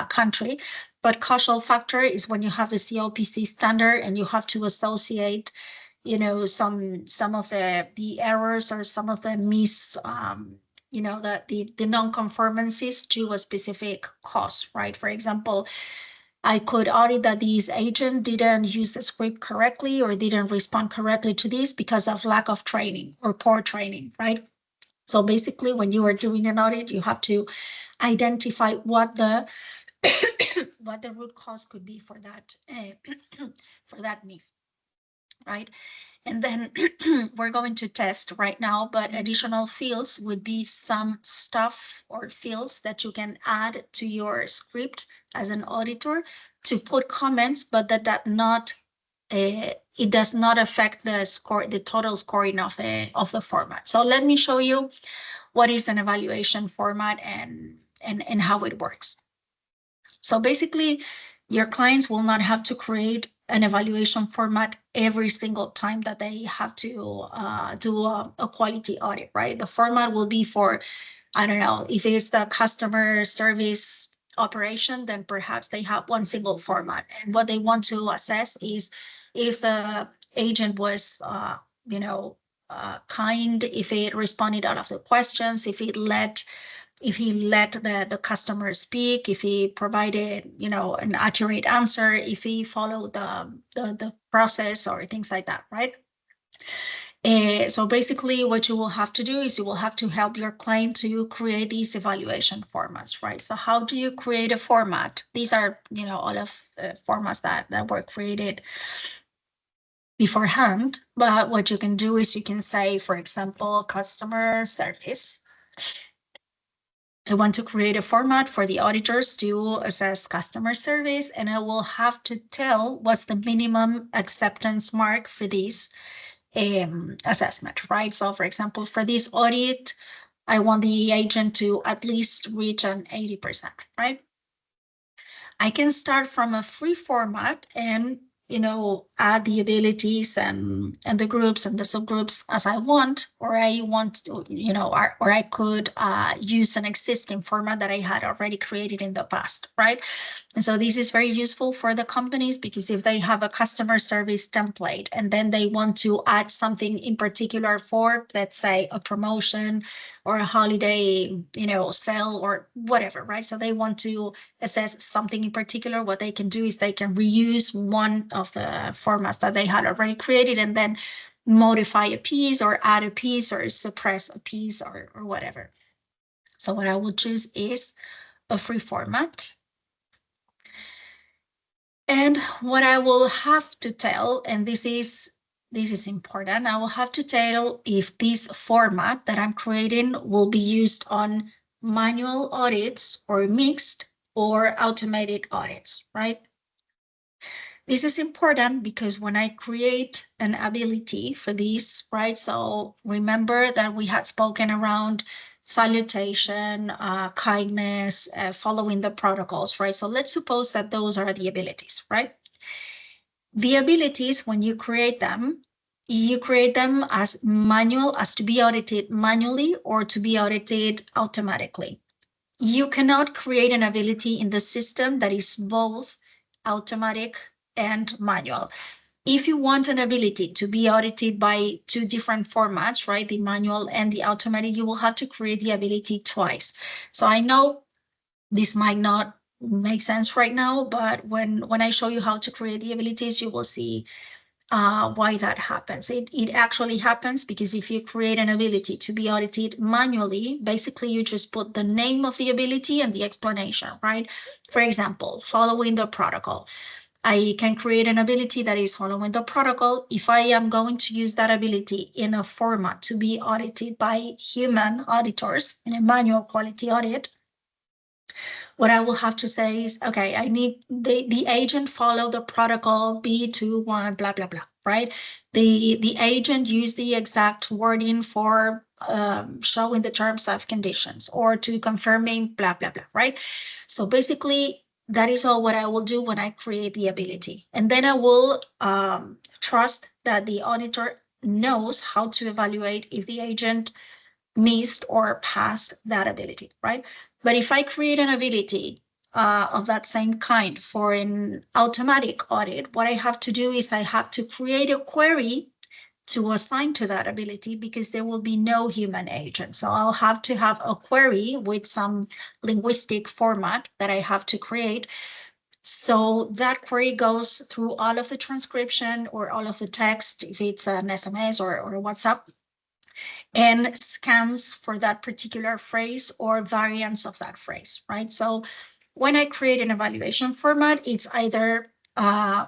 country. But causal factor is when you have the COPC standard and you have to associate, you know, some of the errors or some of the you know, the non-conformances to a specific cause, right? For example, I could audit that this agent didn't use the script correctly or didn't respond correctly to this because of lack of training or poor training, right? So basically, when you are doing an audit, you have to identify what the what the root cause could be for that for that miss, right? And then we're going to test right now, but additional fields would be some stuff or fields that you can add to your script as an auditor to put comments, but that not it does not affect the score, the total scoring of the format. So let me show you what is an evaluation format and how it works. So basically, your clients will not have to create an evaluation format every single time that they have to do a quality audit, right? The format will be for, I don't know, if it's the customer service operation, then perhaps they have one single format. And what they want to assess is if the agent was, you know, kind, if it responded out of the questions, if he let the customer speak, if he provided, you know, an accurate answer, if he followed the process or things like that, right? So basically what you will have to do is you will have to help your client to create these evaluation formats, right? So how do you create a format? These are, you know, all of formats that were created beforehand. But what you can do is you can say, for example, customer service. I want to create a format for the auditors to assess customer service, and I will have to tell what's the minimum acceptance mark for this assessment, right? So for example, for this audit, I want the agent to at least reach an 80%, right? I can start from a free format and, you know, add the abilities and the groups and the subgroups as I want, or I want to, you know, or I could use an existing format that I had already created in the past, right? And so this is very useful for the companies, because if they have a customer service template and then they want to add something in particular for, let's say, a promotion or a holiday, you know, sale or whatever, right? So they want to assess something in particular. What they can do is they can reuse one of the formats that they had already created and then modify a piece or add a piece or suppress a piece or whatever. So what I will choose is a free format. And what I will have to tell, and this is important, I will have to tell if this format that I'm creating will be used on manual audits or mixed or automated audits, right? This is important because when I create an ability for this, right? So remember that we had spoken around salutation, kindness, following the protocols, right? So let's suppose that those are the abilities, right? The abilities, when you create them as manual, as to be audited manually or to be audited automatically. You cannot create an ability in the system that is both automatic and manual. If you want an ability to be audited by two different formats, right, the manual and the automatic, you will have to create the ability twice. So I know this might not make sense right now, but when I show you how to create the abilities, you will see why that happens. It actually happens because if you create an ability to be audited manually, basically you just put the name of the ability and the explanation, right? For example, following the protocol. I can create an ability that is following the protocol. If I am going to use that ability in a format to be audited by human auditors in a manual quality audit, what I will have to say is, okay, I need the agent follow the protocol B21, blah, blah, blah, right? The agent use the exact wording for showing the terms of conditions or to confirming blah, blah, blah, right? So basically, that is all what I will do when I create the ability. And then I will trust that the auditor knows how to evaluate if the agent missed or passed that ability, right? But if I create an ability of that same kind for an automatic audit, what I have to do is I have to create a query to assign to that ability because there will be no human agent. So I'll have to have a query with some linguistic format that I have to create. So that query goes through all of the transcription or all of the text, if it's an SMS or a WhatsApp, and scans for that particular phrase or variants of that phrase, right? So when I create an evaluation format, it's either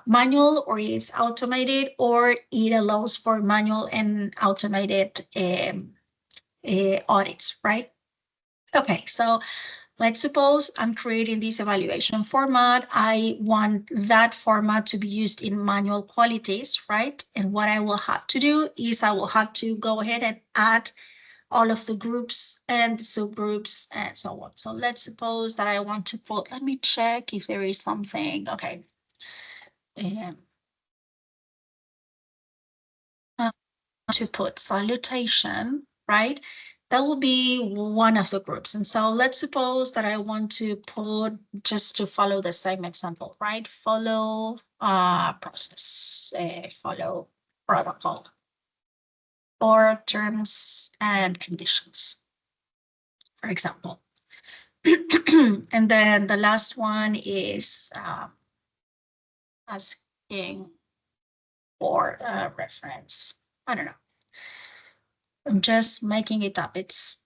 manual or it's automated, or it allows for manual and automated audits, right? Okay, so let's suppose I'm creating this evaluation format. I want that format to be used in manual qualities, right? And what I will have to do is I will have to go ahead and add all of the groups and subgroups and so on. So let's suppose that I want to put, let me check if there is something, okay. To put salutation, right? That will be one of the groups. And so let's suppose that I want to put, just to follow the same example, right? Follow process, follow protocol, or terms and conditions, for example. And then the last one is asking for a reference. I don't know. I'm just making it up. It's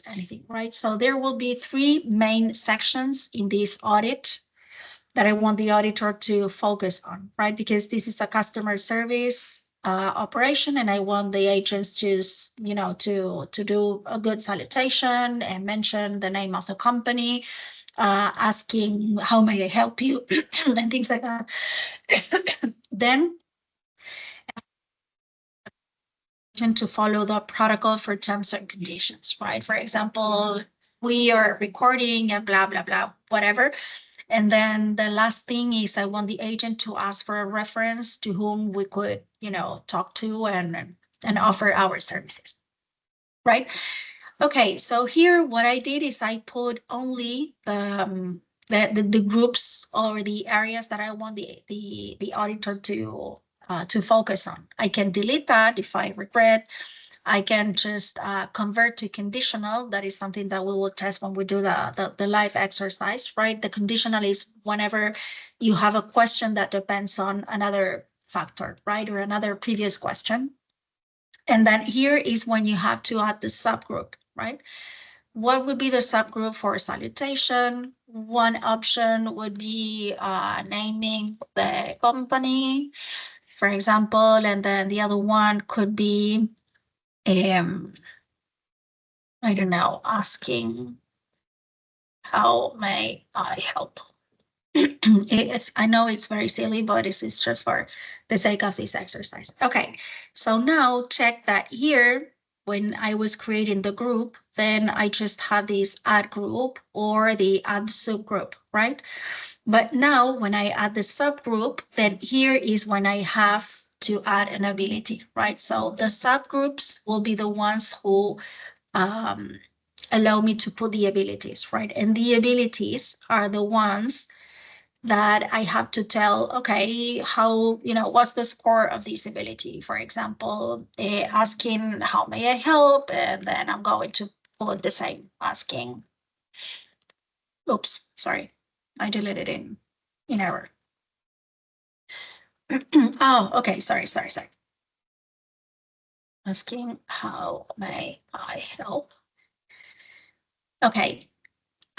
anything, right? So there will be three main sections in this audit that I want the auditor to focus on, right? Because this is a customer service operation, and I want the agents to, you know, to do a good salutation and mention the name of the company, asking how may I help you, and things like that. Then to follow the protocol for terms and conditions, right? For example, we are recording and blah, blah, blah, whatever. And then the last thing is I want the agent to ask for a reference to whom we could, you know, talk to and offer our services, right? Okay, so here what I did is I put only the groups or the areas that I want the auditor to focus on. I can delete that if I regret. I can just convert to conditional. That is something that we will test when we do the live exercise, right? The conditional is whenever you have a question that depends on another factor, right? Or another previous question. And then here is when you have to add the subgroup, right? What would be the subgroup for salutation? One option would be naming the company, for example, and then the other one could be I don't know, asking how may I help? I know it's very silly, but it's just for the sake of this exercise. Okay, so now check that here, when I was creating the group, then I just have this add group or the add subgroup, right? But now when I add the subgroup, then here is when I have to add an ability, right? So the subgroups will be the ones who allow me to put the abilities, right? And the abilities are the ones that I have to tell, okay, how, you know, what's the score of this ability? For example, asking how may I help? And then I'm going to put the same, asking, oops, sorry, I deleted in error. Oh, okay, sorry. Asking how may I help? Okay,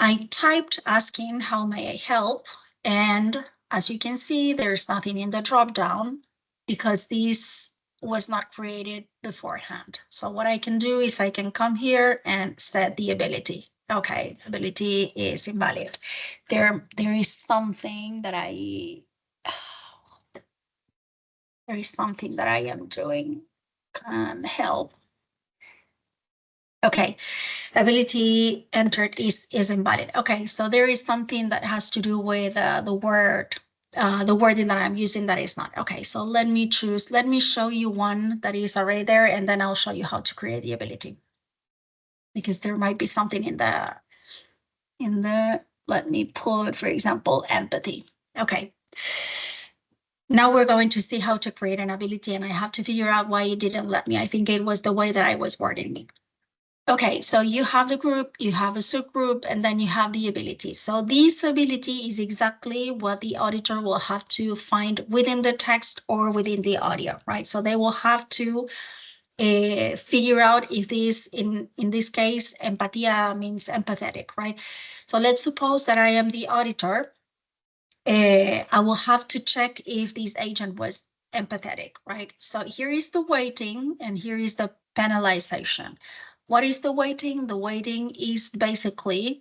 I typed asking how may I help, and as you can see, there's nothing in the drop down because this was not created beforehand. So what I can do is I can come here and set the ability. Okay, ability is invalid. There is something that I am doing. Can help. Okay, ability entered is invalid. Okay, so there is something that has to do with the wording that I'm using that is not. Okay, so let me show you one that is already there, and then I'll show you how to create the ability. Because there might be something in the, let me put, for example, empathy. Okay. Now we're going to see how to create an ability, and I have to figure out why it didn't let me. I think it was the way that I was wording it. Okay, so you have the group, you have a subgroup, and then you have the ability. So this ability is exactly what the auditor will have to find within the text or within the audio, right? So they will have to figure out if this, in this case, empatia means empathetic, right? So let's suppose that I am the auditor. I will have to check if this agent was empathetic, right? So here is the weighting and here is the penalization. What is the weighting? The weighting is basically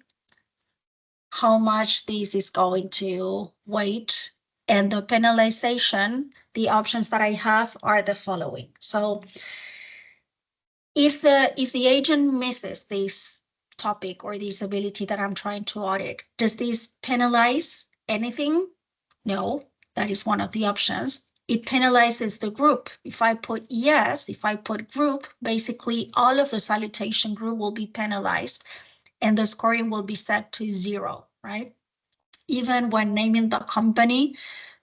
how much this is going to weight, and the penalization, the options that I have are the following. So if the agent misses this topic or this ability that I'm trying to audit, does this penalize anything? No, that is one of the options. It penalizes the group. If I put yes, if I put group, basically all of the salutation group will be penalized and the scoring will be set to 0, right? Even when naming the company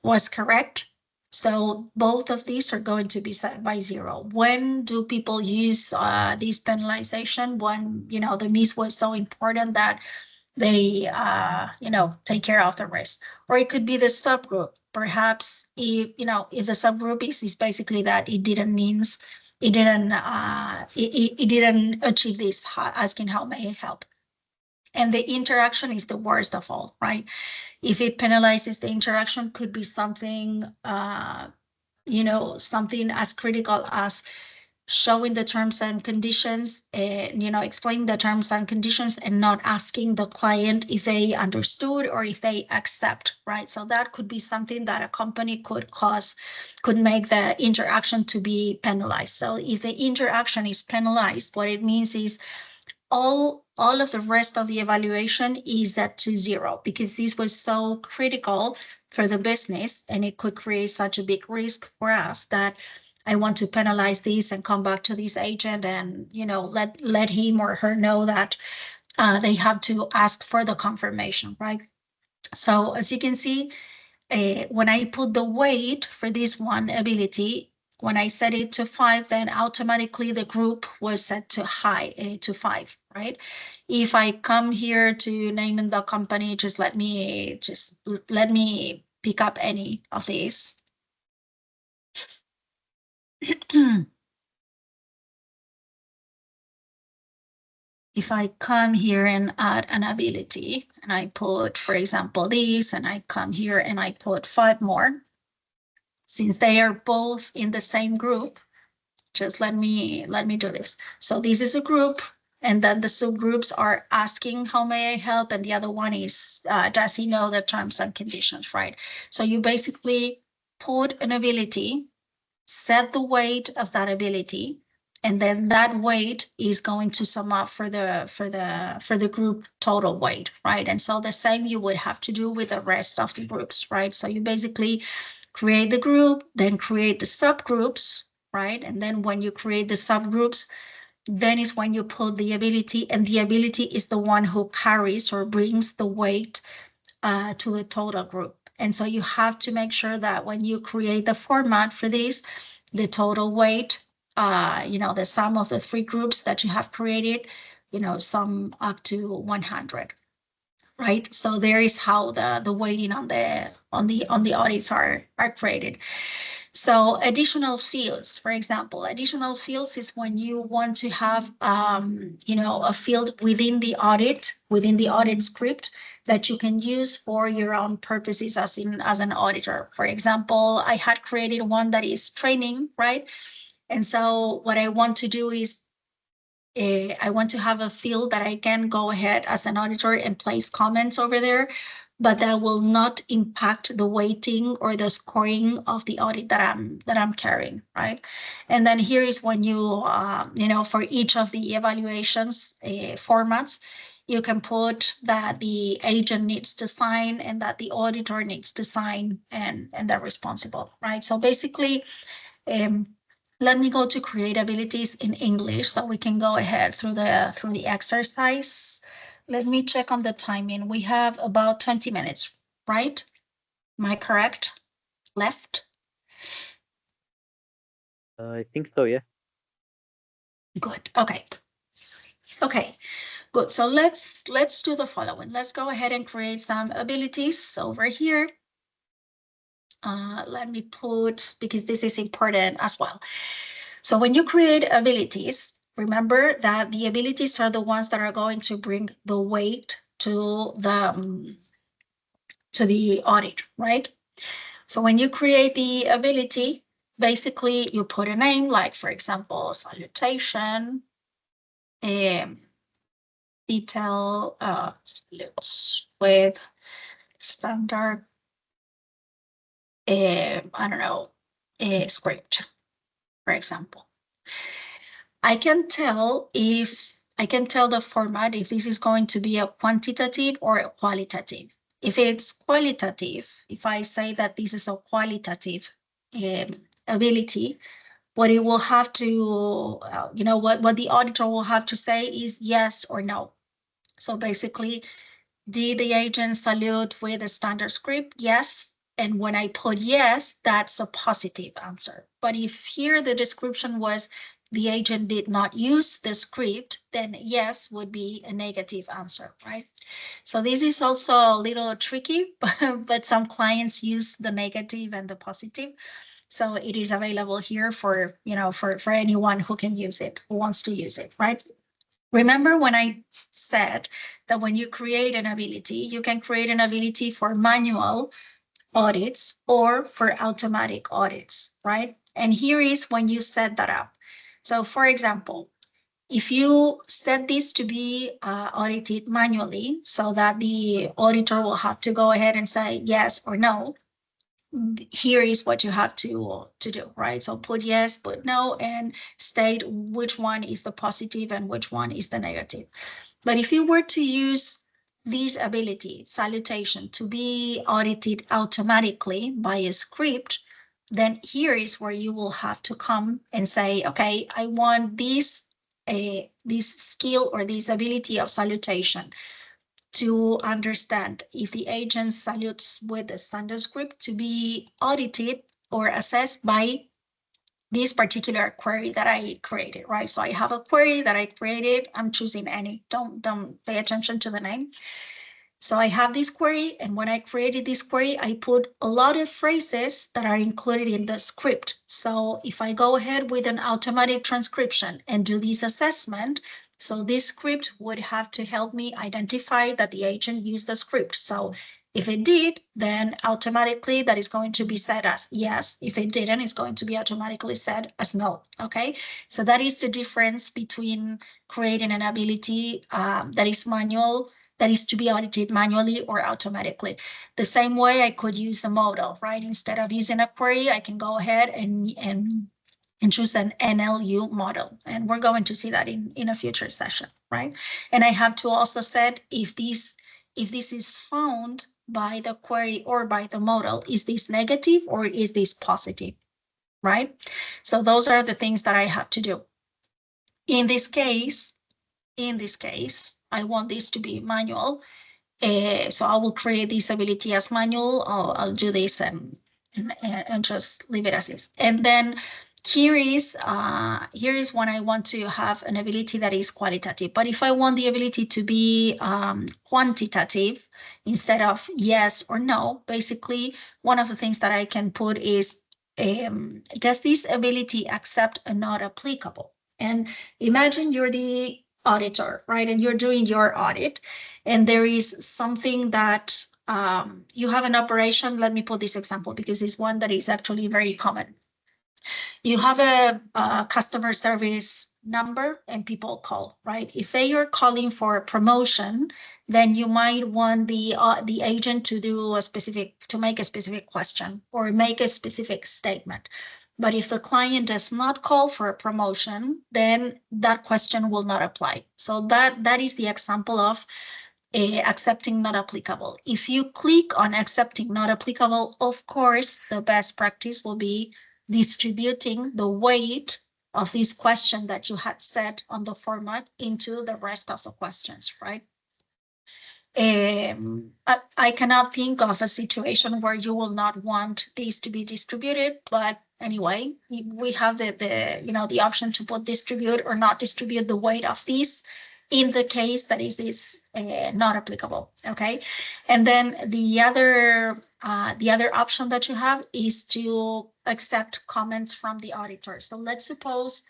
was correct. So both of these are going to be set by 0. When do people use this penalization? When, the miss was so important that they, take care of the rest. Or it could be the subgroup. Perhaps if the subgroup is basically that it didn't achieve this, asking how may I help. And the interaction is the worst of all, right? If it penalizes the interaction, could be something, something as critical as showing the terms and conditions, explaining the terms and conditions and not asking the client if they understood or if they accept, right? So that could be something that a company could make the interaction to be penalized. So if the interaction is penalized, what it means is all of the rest of the evaluation is set to 0 because this was so critical for the business and it could create such a big risk for us that I want to penalize this and come back to this agent and, let him or her know that they have to ask for the confirmation, right? So as you can see, when I put the weight for this one ability, when I set it to 5, then automatically the group was set to high, to 5, right? If I come here to naming the company, just let me pick up any of these. If I come here and add an ability and I put, for example, this, and I come here and I put 5 more, since they are both in the same group, just let me do this. So this is a group, and then the subgroups are asking how may I help, and the other one is does he know the terms and conditions, right? So you basically put an ability, set the weight of that ability, and then that weight is going to sum up for the group total weight, right? And so the same you would have to do with the rest of the groups, right? So you basically create the group, then create the subgroups, right? And then when you create the subgroups, then is when you put the ability, and the ability is the one who carries or brings the weight to the total group. And so you have to make sure that when you create the format for this, the total weight, the sum of the 3 groups that you have created, sum up to 100. right? So there is how the weighting on the audits are created. So additional fields, for example, additional fields is when you want to have, a field within the audit script that you can use for your own purposes as an auditor. For example, I had created one that is training, right? And so what I want to do is I want to have a field that I can go ahead as an auditor and place comments over there, but that will not impact the weighting or the scoring of the audit that I'm carrying, right? And then here is when you, for each of the evaluations formats, you can put that the agent needs to sign and that the auditor needs to sign and they're responsible, right? So basically, let me go to create abilities in English so we can go ahead through the exercise. Let me check on the timing. We have about 20 minutes, right? Am I correct? Left? I think so, yeah. Good. Okay. Okay, good. So let's do the following. Let's go ahead and create some abilities over here. Let me put, because this is important as well. So when you create abilities, remember that the abilities are the ones that are going to bring the weight to the audit, right? So when you create the ability, basically you put a name, like for example, salutation, detail salutes with standard, I don't know, script, for example. I can tell the format if this is going to be a quantitative or a qualitative. If it's qualitative, if I say that this is a qualitative ability, what it will have to, what the auditor will have to say is yes or no. So basically, did the agent salute with a standard script? Yes. And when I put yes, that's a positive answer. But if here the description was the agent did not use the script, then yes would be a negative answer, right? So this is also a little tricky, but some clients use the negative and the positive. So it is available here for, for anyone who can use it, who wants to use it, right? Remember when I said that when you create an ability, you can create an ability for manual audits or for automatic audits, right? And here is when you set that up. So for example, if you set this to be audited manually so that the auditor will have to go ahead and say yes or no, here is what you have to do, right? So put yes, put no, and state which one is the positive and which one is the negative. But if you were to use this ability, salutation, to be audited automatically by a script, then here is where you will have to come and say, okay, I want this skill or this ability of salutation to understand if the agent salutes with the standard script to be audited or assessed by this particular query that I created, right? So I have a query that I created. I'm choosing any, don't pay attention to the name. So I have this query, and when I created this query, I put a lot of phrases that are included in the script. So if I go ahead with an automatic transcription and do this assessment, so this script would have to help me identify that the agent used the script. So if it did, then automatically that is going to be set as yes. If it didn't, it's going to be automatically set as no, okay? So that is the difference between creating an ability that is manual, that is to be audited manually or automatically. The same way I could use a model, right? Instead of using a query, I can go ahead and choose an NLU model. And we're going to see that in a future session, right? And I have to also set if this is found by the query or by the model, is this negative or is this positive, right? So those are the things that I have to do. In this case, I want this to be manual. So I will create this ability as manual. I'll do this and just leave it as is. And then here is when I want to have an ability that is qualitative. But if I want the ability to be quantitative instead of yes or no, basically one of the things that I can put is, does this ability accept a not applicable? And imagine you're the auditor, right? And you're doing your audit, and there is something that you have an operation. Let me put this example because it's one that is actually very common. You have a customer service number and people call, right? If they are calling for a promotion, then you might want the agent to make a specific question or make a specific statement. But if the client does not call for a promotion, then that question will not apply. So that is the example of accepting not applicable. If you click on accepting not applicable, of course, the best practice will be distributing the weight of this question that you had set on the format into the rest of the questions, right? I cannot think of a situation where you will not want these to be distributed, but anyway, we have the option to put distribute or not distribute the weight of these in the case that is not applicable. Okay, and then the other option that you have is to accept comments from the auditor. So let's suppose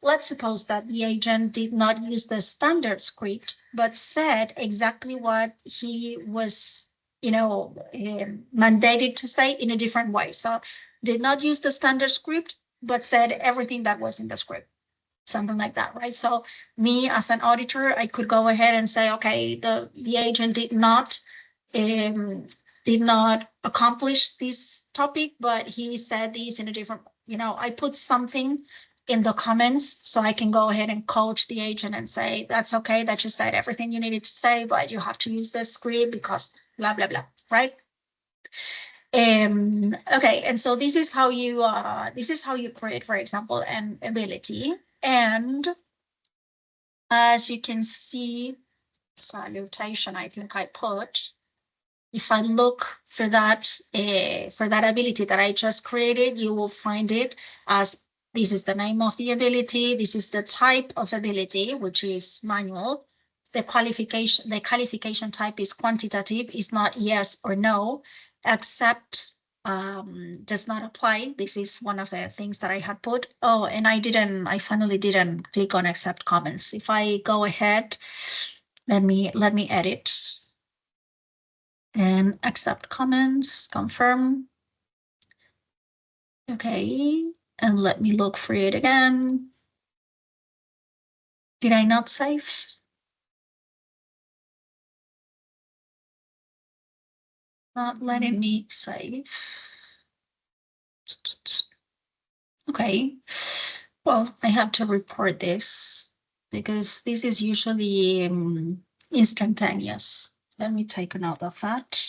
that the agent did not use the standard script, but said exactly what he was, mandated to say in a different way. So did not use the standard script, but said everything that was in the script. Something like that, right? So me as an auditor, I could go ahead and say, okay, the agent did not accomplish this topic, but he said this in a different, I put something in the comments so I can go ahead and coach the agent and say, that's okay that you said everything you needed to say, but you have to use the script because blah, blah, blah, right? Okay, and so this is how you create, for example, an ability. And as you can see, salutation, I think I put, if I look for that ability that I just created, you will find it as this is the name of the ability. This is the type of ability, which is manual. The qualification type is quantitative, is not yes or no, except does not apply. This is one of the things that I had put. Oh, and I finally didn't click on accept comments. If I go ahead, let me edit and accept comments, confirm. Okay, and let me look for it again. Did I not save? Not letting me save. Okay, well, I have to report this because this is usually instantaneous. Let me take a note of that.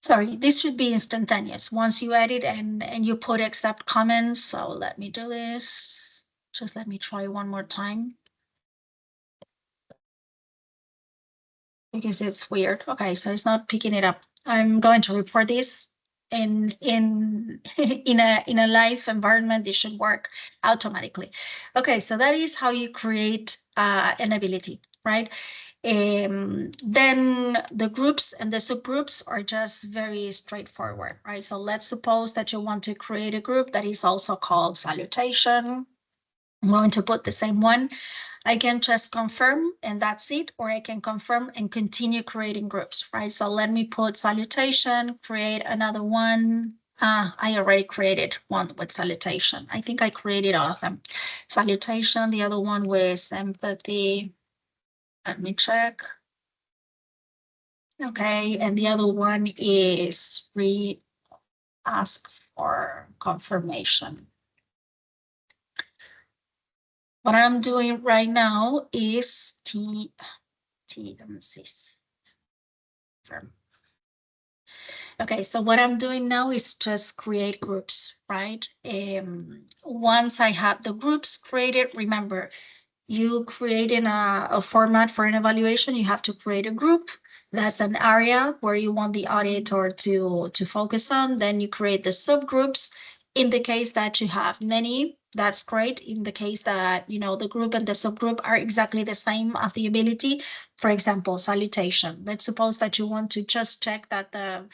Sorry, this should be instantaneous. Once you edit and you put accept comments. So let me do this. Just let me try one more time. Because it's weird. Okay, so it's not picking it up. I'm going to report this in a live environment. This should work automatically. Okay, so that is how you create an ability, right? Then the groups and the subgroups are just very straightforward, right? So let's suppose that you want to create a group that is also called salutation. I'm going to put the same one. I can just confirm and that's it, or I can confirm and continue creating groups, right? So let me put salutation, create another one. I already created one with salutation. I think I created all of them. Salutation, the other one was empathy. Let me check. Okay, and the other one is ask for confirmation. What I'm doing right now is T and CIS. Okay, so what I'm doing now is just create groups, right? Once I have the groups created, remember, you create in a format for an evaluation, you have to create a group, That's an area where you want the auditor to focus on. Then you create the subgroups. In the case that you have many, that's great. In the case that, you know, the group and the subgroup are exactly the same as the ability, for example, salutation. Let's suppose that you want to just check that the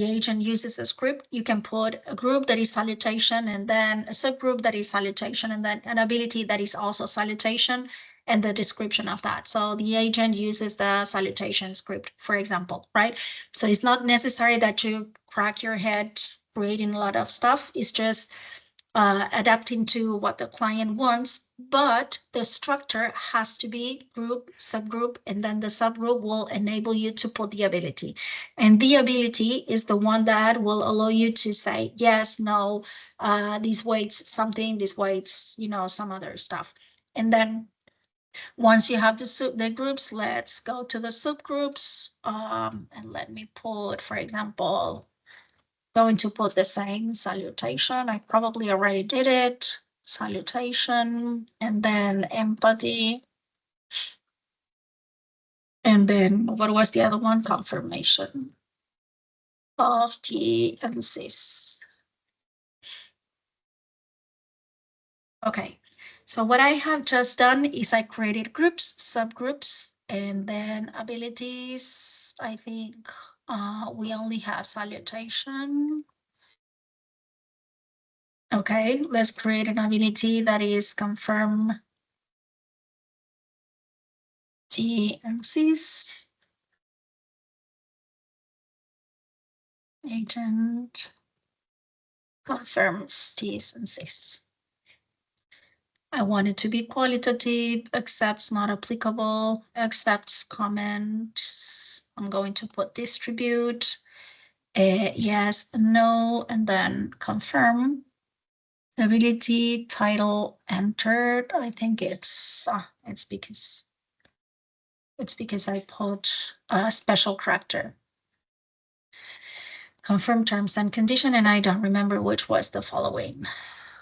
agent uses a script. You can put a group that is salutation, and then a subgroup that is salutation, and then an ability that is also salutation, and the description of that. So the agent uses the salutation script, for example, right? So it's not necessary that you crack your head creating a lot of stuff. It's just adapting to what the client wants, but the structure has to be group, subgroup, and then the subgroup will enable you to put the ability. And the ability is the one that will allow you to say, yes, no, this weights something, this weights, you know, some other stuff. And then once you have the groups, let's go to the subgroups. And let me put, for example, going to put the same salutation. I probably already did it. Salutation, and then empathy. And then what was the other one? Confirmation of T and cis. Okay, so what I have just done is I created groups, subgroups, and then abilities. I think we only have salutation. Okay, let's create an ability that is confirm T and cis. Agent confirms T's and C's. I want it to be qualitative, accepts not applicable, accepts comments. I'm going to put distribute, yes, no, and then confirm. Ability, title, entered. I think it's because I put a special character. Confirm terms and condition, and I don't remember which was the following.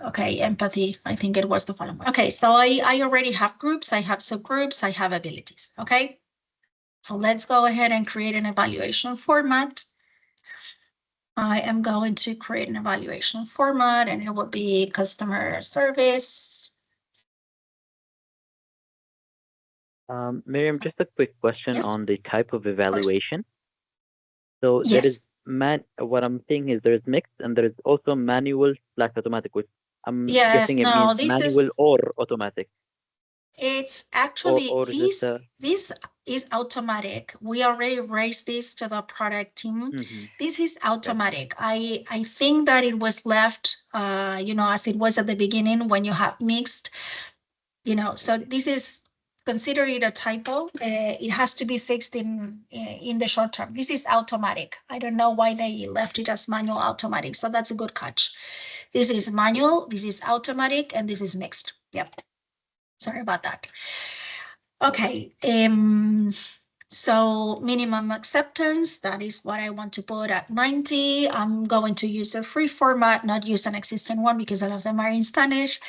Okay, empathy, I think it was the following. Okay, so I already have groups, I have subgroups, I have abilities, okay? So let's go ahead and create an evaluation format. I am going to create an evaluation format, and it will be customer service. Miriam, just a quick question Yes, on the type of evaluation. So there is yes, what I'm seeing is there is mixed and there is also manual / automatic, which I'm yes, guessing it means no, this manual is, or automatic. it's actually, Or is it this is automatic. We already raised this to the product team. This is automatic. I think that it was left, you know, as it was at the beginning when you have mixed, you know, so this is, consider it a typo. It has to be fixed in the short term. This is automatic. I don't know why they left it as manual automatic. So that's a good catch. This is manual, this is automatic, and this is mixed. Yep. Sorry about that. Okay. So minimum acceptance, that is what I want to put at 90. I'm going to use a free format, not use an existing one because all of them are in Spanish.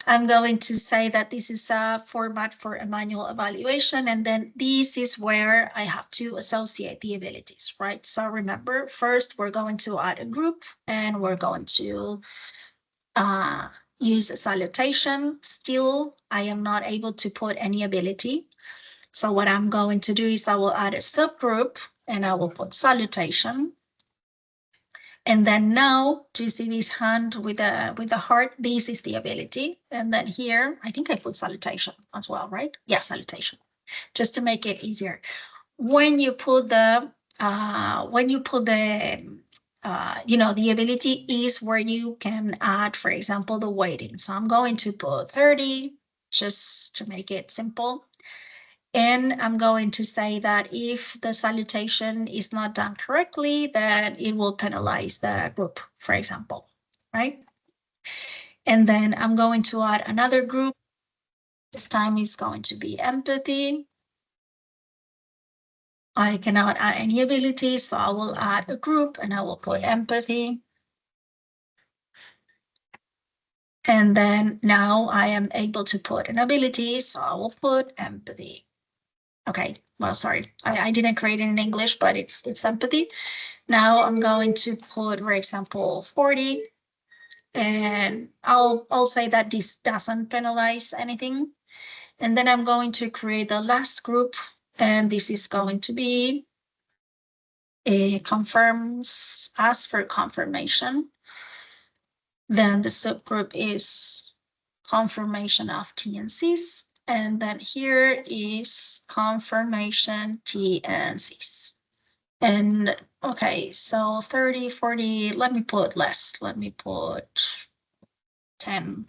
I'm going to say that this is a format for a manual evaluation, and then this is where I have to associate the abilities, right? So remember, first we're going to add a group, and we're going to use a salutation. Still, I am not able to put any ability. So what I'm going to do is I will add a subgroup, and I will put salutation. And then now, do you see this hand with the heart? This is the ability. And then here, I think I put salutation as well, right? Yeah, salutation, just to make it easier. When you put the, you know, the ability is where you can add, for example, the weighting. So I'm going to put 30, just to make it simple. And I'm going to say that if the salutation is not done correctly, then it will penalize the group, for example, right? And then I'm going to add another group. This time is going to be empathy. I cannot add any ability, so I will add a group and I will put empathy. And then now I am able to put an ability, so I will put empathy. Okay, well, sorry, I didn't create it in English, but it's empathy. Now I'm going to put, for example, 40, and I'll say that this doesn't penalize anything. And then I'm going to create the last group, and this is going to be confirms, ask for confirmation. Then the subgroup is confirmation of TNCs. And then here is confirmation TNCs. And okay, so 30, 40, let me put less. Let me put 10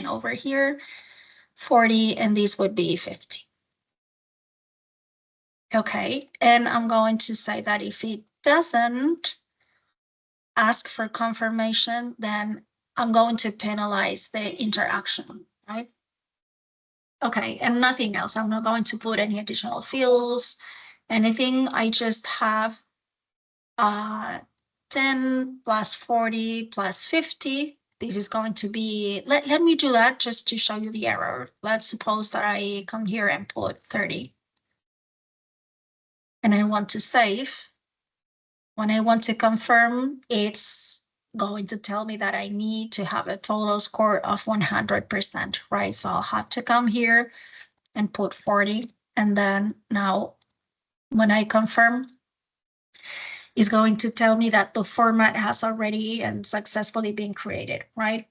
over here, 40, and this would be 50. Okay, and I'm going to say that if it doesn't ask for confirmation, then I'm going to penalize the interaction, right? Okay, and nothing else. I'm not going to put any additional fields, anything. I just have 10 plus 40 plus 50. This is going to be, let me do that just to show you the error. Let's suppose that I come here and put 30. And I want to save. When I want to confirm, it's going to tell me that I need to have a total score of 100%, right? So I'll have to come here and put 40. And then now when I confirm, it's going to tell me that the format has already and successfully been created, right?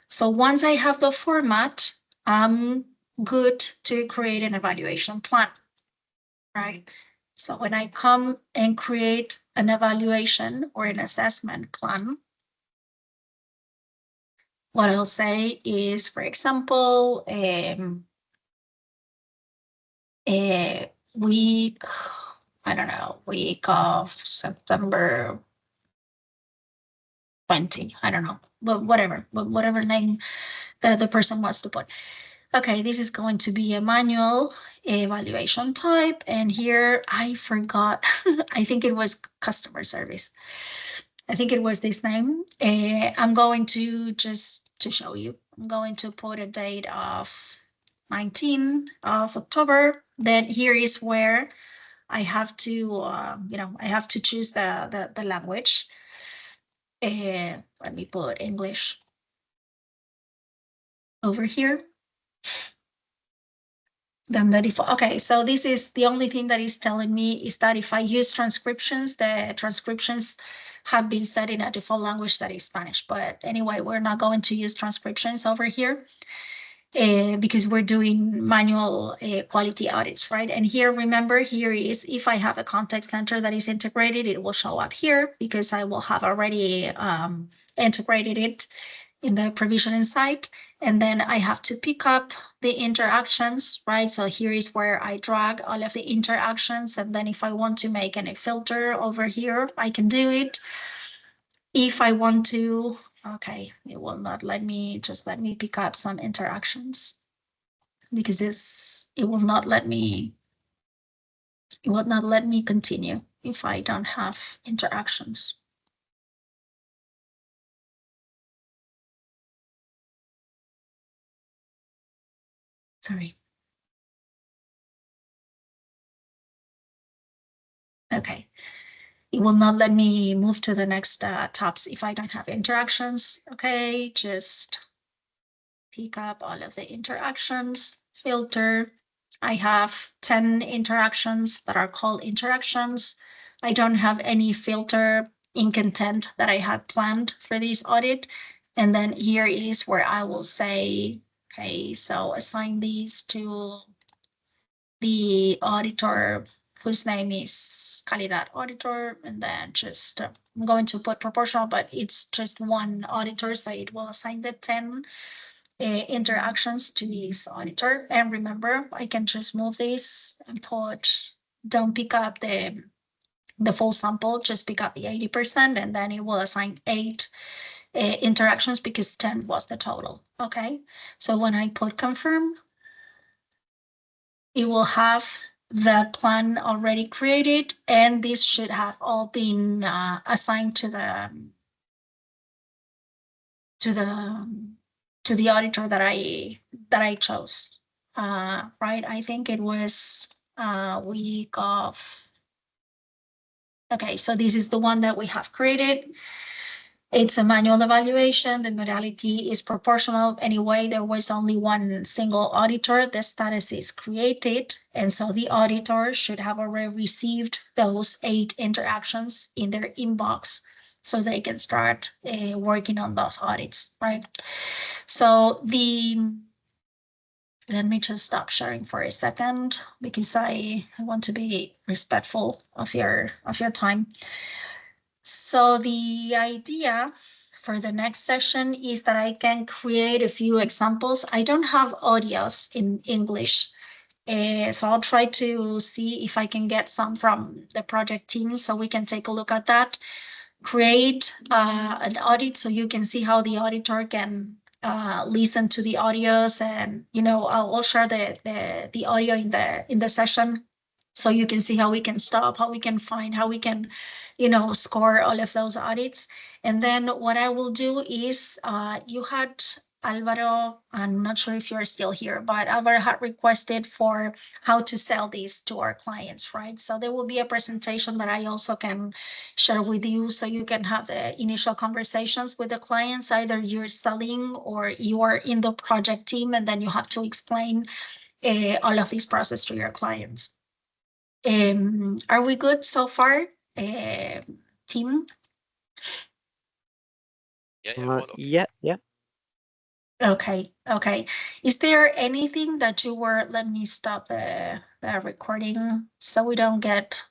So once I have the format, I'm good to create an evaluation plan, right? So when I come and create an evaluation or an assessment plan, what I'll say is, for example, a week, I don't know, week of September 20, I don't know, but whatever name that the person wants to put. Okay, this is going to be a manual evaluation type. And here I forgot, I think it was customer service. I think it was this name. I'm going to just to show you, I'm going to put a date of 19 of October. Then here is where I have to, I have to choose the language. Let me put English over here. Then the default. Okay, so this is the only thing that is telling me is that if I use transcriptions, the transcriptions have been set in a default language that is Spanish. But anyway, we're not going to use transcriptions over here because we're doing manual quality audits, right? And here, remember, here is if I have a contact center that is integrated, it will show up here because I will have already integrated it in the provisioning site. And then I have to pick up the interactions, right? So here is where I drag all of the interactions. And then if I want to make any filter over here, I can do it. If I want to, okay, it will not let me, just let me pick up some interactions because it will not let me continue if I don't have interactions. Sorry. Okay. It will not let me move to the next tabs if I don't have interactions. Okay, just pick up all of the interactions, filter. I have 10 interactions that are called interactions. I don't have any filter in content that I had planned for this audit. And then here is where I will say, okay, so assign these to the auditor whose name is Calidad Auditor, and then just I'm going to put proportional, but it's just one auditor, so it will assign the 10 interactions to this auditor. And remember, I can just move this and put, don't pick up the full sample, just pick up the 80%, and then it will assign 8 interactions because 10 was the total. Okay, so when I put confirm, it will have the plan already created, and this should have all been assigned to the auditor that I chose. Right? I think it was week of. Okay, so this is the one that we have created. It's a manual evaluation. The modality is proportional. Anyway, there was only one single auditor. The status is created. And so the auditor should have already received those 8 interactions in their inbox so they can start working on those audits, right? So let me just stop sharing for a second because I want to be respectful of your time. So the idea for the next session is that I can create a few examples. I don't have audios in English, so I'll try to see if I can get some from the project team so we can take a look at that. Create an audit so you can see how the auditor can listen to the audios, and I'll share the audio in the session so you can see how we can stop, how we can find, how we can score all of those audits. And then what I will do is you had Alvaro, I'm not sure if you're still here, but Alvaro had requested for how to sell these to our clients, right? So there will be a presentation that I also can share with you so you can have the initial conversations with the clients. Either you're selling or you are in the project team, and then you have to explain all of this process to your clients. Are we good so far, team? Yeah. Okay. Is there anything that you were, let me stop the recording so we don't get